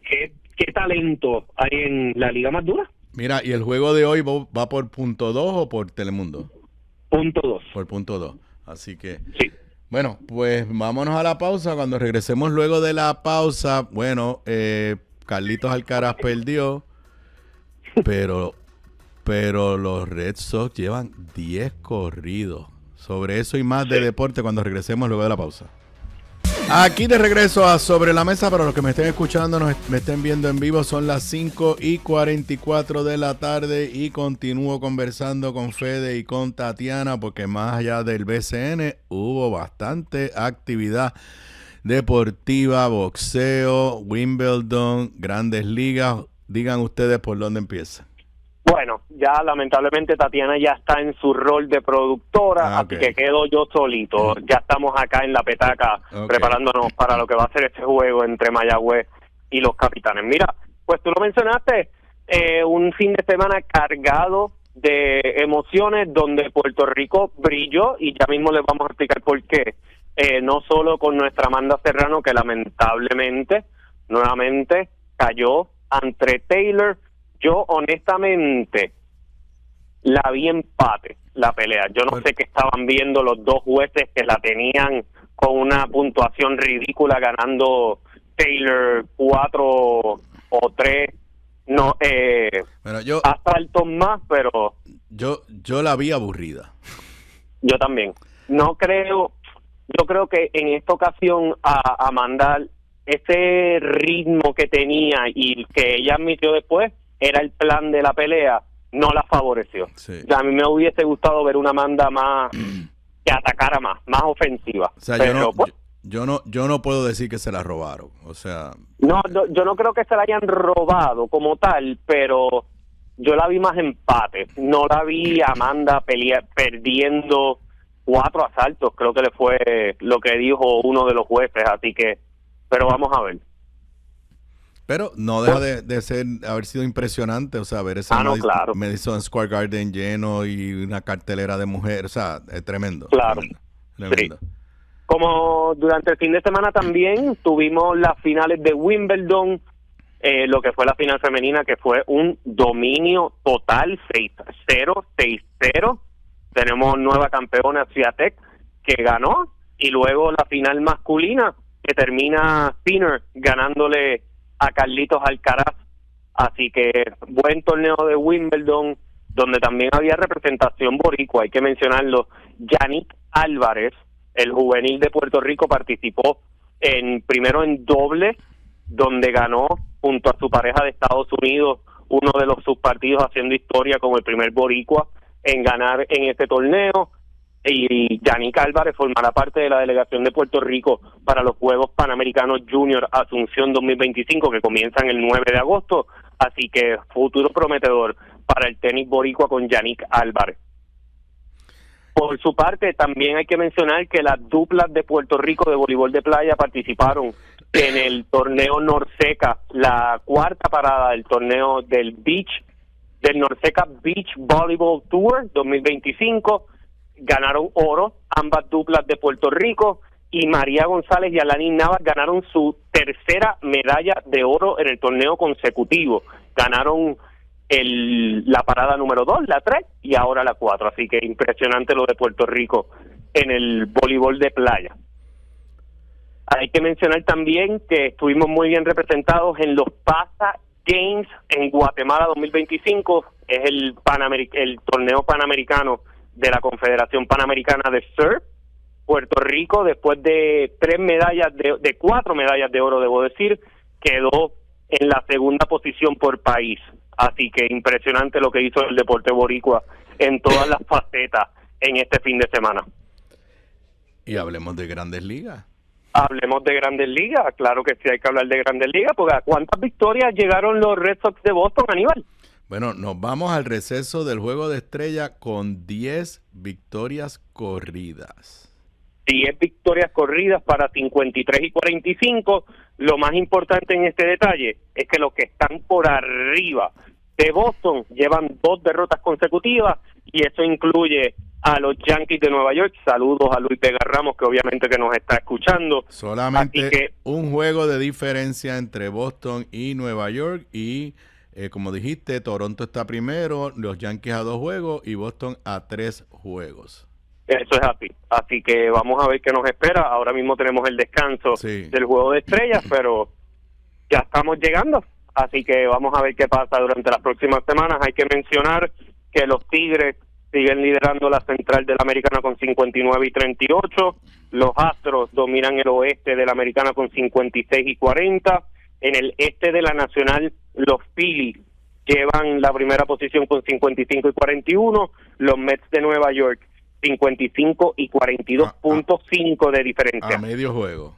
qué talento hay en la liga más dura. Mira, ¿y el juego de hoy va por punto 2 o por Telemundo? Punto 2. Por punto 2. Así que, sí. Bueno, pues vámonos a la pausa. Cuando regresemos luego de la pausa, bueno, Carlitos Alcaraz perdió, pero los Red Sox llevan 10 corridos. Sobre eso y más de deporte cuando regresemos luego de la pausa. Aquí de regreso a Sobre la Mesa. Para los que me estén escuchando, me estén viendo en vivo, son las 5:44 de la tarde y continúo conversando con Fede y con Tatiana, porque más allá del BCN hubo bastante actividad deportiva, boxeo, Wimbledon, Grandes Ligas. Digan ustedes por dónde empieza. Bueno, ya lamentablemente Tatiana ya está en su rol de productora, así que quedo yo solito. Ya estamos acá en la petaca preparándonos para lo que va a ser este juego entre Mayagüez y los Capitanes. Mira, pues tú lo mencionaste, un fin de semana cargado de emociones donde Puerto Rico brilló, y ya mismo les vamos a explicar por qué. No solo con nuestra Amanda Serrano, que lamentablemente nuevamente cayó ante Taylor. Yo honestamente la vi empate, la pelea. Yo no sé qué estaban viendo los dos jueces que la tenían con una puntuación ridícula, ganando Taylor 4 o 3 asaltos más, pero yo la vi aburrida. Yo también. Yo creo que en esta ocasión a Amanda, ese ritmo que tenía y que ella admitió después, era el plan de la pelea, no la favoreció. Sí. O sea, a mí me hubiese gustado ver una Amanda más que atacara más ofensiva. O sea, pero, yo no puedo decir que se la robaron. O sea, no, yo no creo que se la hayan robado como tal, pero yo la vi más empate. No la vi a Amanda perdiendo 4 asaltos, creo que le fue lo que dijo uno de los jueces, así que, pero vamos a ver. Pero no deja de haber sido impresionante, o sea, ver ese claro. Madison Square Garden lleno y una cartelera de mujeres, o sea, es tremendo. Claro. Tremendo. Sí. Como durante el fin de semana también tuvimos las finales de Wimbledon, lo que fue la final femenina, que fue un dominio total, 6-0, 6-0. Tenemos nueva campeona Swiatek, que ganó, y luego la final masculina, que termina Sinner ganándole a Carlitos Alcaraz. Así que buen torneo de Wimbledon, donde también había representación boricua, hay que mencionarlo. Yannick Álvarez, el juvenil de Puerto Rico, participó primero en doble, donde ganó junto a su pareja de Estados Unidos uno de sus partidos, haciendo historia como el primer boricua en ganar en este torneo. Y Yannick Álvarez formará parte de la delegación de Puerto Rico para los Juegos Panamericanos Junior Asunción 2025, que comienzan el 9 de agosto, así que futuro prometedor para el tenis boricua con Yannick Álvarez. Por su parte, también hay que mencionar que las duplas de Puerto Rico de voleibol de playa participaron en el torneo Norseca, la cuarta parada del torneo del Norseca Beach Volleyball Tour 2025. Ganaron oro, ambas duplas de Puerto Rico, y María González y Alanis Navas ganaron su tercera medalla de oro en el torneo consecutivo. Ganaron la parada número 2, la 3 y ahora la 4, así que impresionante lo de Puerto Rico en el voleibol de playa. Hay que mencionar también que estuvimos muy bien representados en los PASA Games en Guatemala 2025, es el torneo panamericano de la Confederación Panamericana de Surf. Puerto Rico, después de 4 medallas de oro, debo decir, quedó en la segunda posición por país. Así que impresionante lo que hizo el deporte boricua en todas las facetas en este fin de semana. Y hablemos de Grandes Ligas. Hablemos de Grandes Ligas, claro que sí hay que hablar de Grandes Ligas, porque ¿a cuántas victorias llegaron los Red Sox de Boston, Aníbal? Bueno, nos vamos al receso del Juego de Estrella con 10 victorias corridas. 10 victorias corridas para 53 y 45. Lo más importante en este detalle es que los que están por arriba de Boston llevan 2 derrotas consecutivas, y eso incluye a los Yankees de Nueva York. Saludos a Luis Vega Ramos, que obviamente que nos está escuchando. Solamente un juego de diferencia entre Boston y Nueva York, y como dijiste, Toronto está primero, los Yankees a 2 juegos y Boston a 3 juegos. Eso es así que vamos a ver qué nos espera. Ahora mismo tenemos el descanso del Juego de Estrellas, pero ya estamos llegando, así que vamos a ver qué pasa durante las próximas semanas. Hay que mencionar que los Tigres siguen liderando la central de la Americana con 59 y 38. Los Astros dominan el oeste de la Americana con 56 y 40. En el este de la Nacional, los Phillies llevan la primera posición con 55 y 41. Los Mets de Nueva York, 55 y 42.5 de diferencia. A medio juego.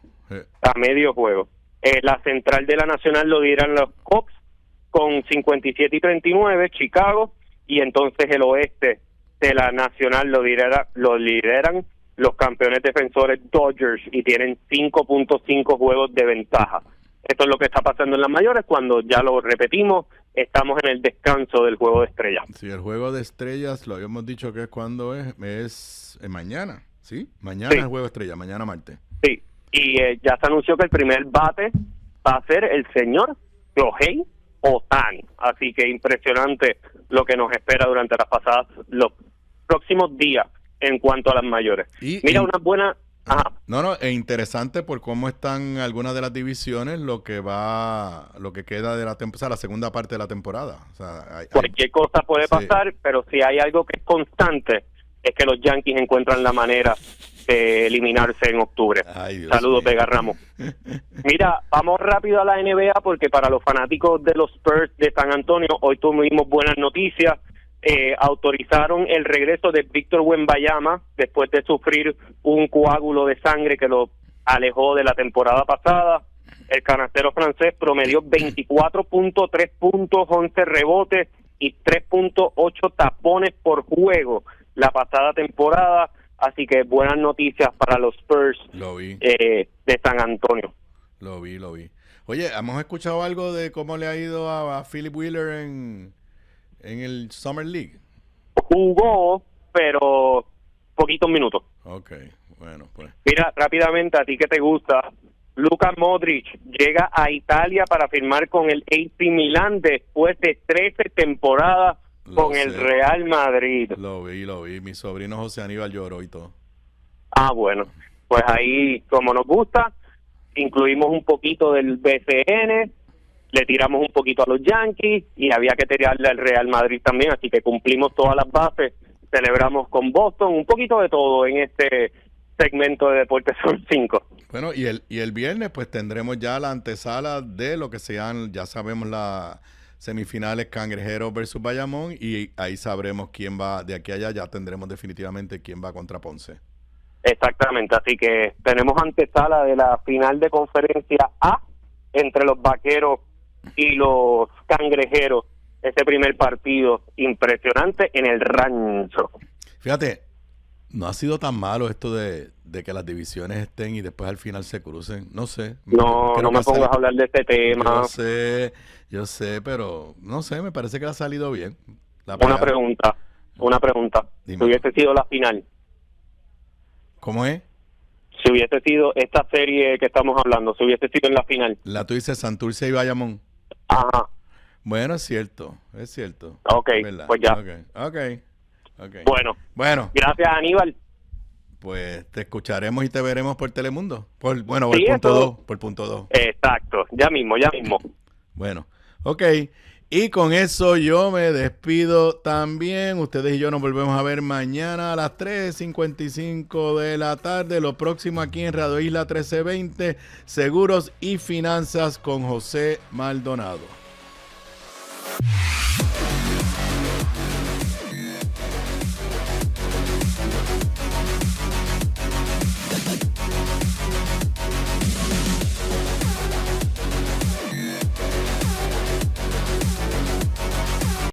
A medio juego. La central de la Nacional lo dirán los Cubs con 57 y 39, Chicago, y entonces el oeste de la Nacional lo lideran los campeones defensores Dodgers, y tienen 5.5 juegos de ventaja. Esto es lo que está pasando en las mayores, cuando ya lo repetimos, estamos en el descanso del Juego de Estrellas. Sí, el Juego de Estrellas lo habíamos dicho que es cuando es mañana, ¿sí? Mañana es el Juego de Estrellas, mañana martes. Sí, y ya se anunció que el primer bate va a ser el señor Shohei Ohtani, así que impresionante lo que nos espera durante los próximos días en cuanto a las mayores. Mira, una buena... Ajá. No, es interesante por cómo están algunas de las divisiones, lo que queda de la segunda parte de la temporada. O sea, cualquier cosa puede pasar, pero si hay algo que es constante, es que los Yankees encuentran la manera de eliminarse en octubre. Saludos, Vega Ramos. Mira, vamos rápido a la NBA, porque para los fanáticos de los Spurs de San Antonio, hoy tuvimos buenas noticias. Autorizaron el regreso de Víctor Wembanyama después de sufrir un coágulo de sangre que lo alejó de la temporada pasada. El canastero francés promedió 24.3 puntos, 11 rebotes y 3.8 tapones por juego la pasada temporada, así que buenas noticias para los Spurs de San Antonio. Lo vi. Oye, ¿hemos escuchado algo de cómo le ha ido a Philip Wheeler en el Summer League? Jugó, pero poquitos minutos. Ok, bueno, pues. Mira, rápidamente, a ti que te gusta, Luka Modric llega a Italia para firmar con el AC Milán después de 13 temporadas con el Real Madrid. Lo vi. Mi sobrino José Aníbal lloró y todo. Ah, bueno, pues ahí, como nos gusta, incluimos un poquito del BCN, le tiramos un poquito a los Yankees y había que tirarle al Real Madrid también, así que cumplimos todas las bases, celebramos con Boston, un poquito de todo en este segmento de Deportes Sol 5. Bueno, y el viernes pues tendremos ya la antesala de lo que sean, ya sabemos las semifinales Cangrejeros versus Bayamón, y ahí sabremos quién va, de aquí a allá ya tendremos definitivamente quién va contra Ponce. Exactamente, así que tenemos antesala de la final de conferencia A entre los Vaqueros y los Cangrejeros, ese primer partido impresionante en el Rancho. Fíjate, no ha sido tan malo esto de que las divisiones estén y después al final se crucen, no sé. No me pongas a hablar de este tema. Yo sé, pero no sé, me parece que ha salido bien. Una pregunta. Dime. Si hubiese sido la final, ¿cómo es? si hubiese sido esta serie que estamos hablando, si hubiese sido en la final. La tú dices Santurce y Bayamón. Ajá. Bueno, es cierto. Ok, pues ya. Okay. Bueno. Gracias, Aníbal. Pues te escucharemos y te veremos por Telemundo. Por Sí, punto 2. Exacto, ya mismo. Bueno, ok. Y con eso yo me despido también. Ustedes y yo nos volvemos a ver mañana a las 3:55 de la tarde. Lo próximo aquí en Radio Isla 1320, Seguros y Finanzas con José Maldonado.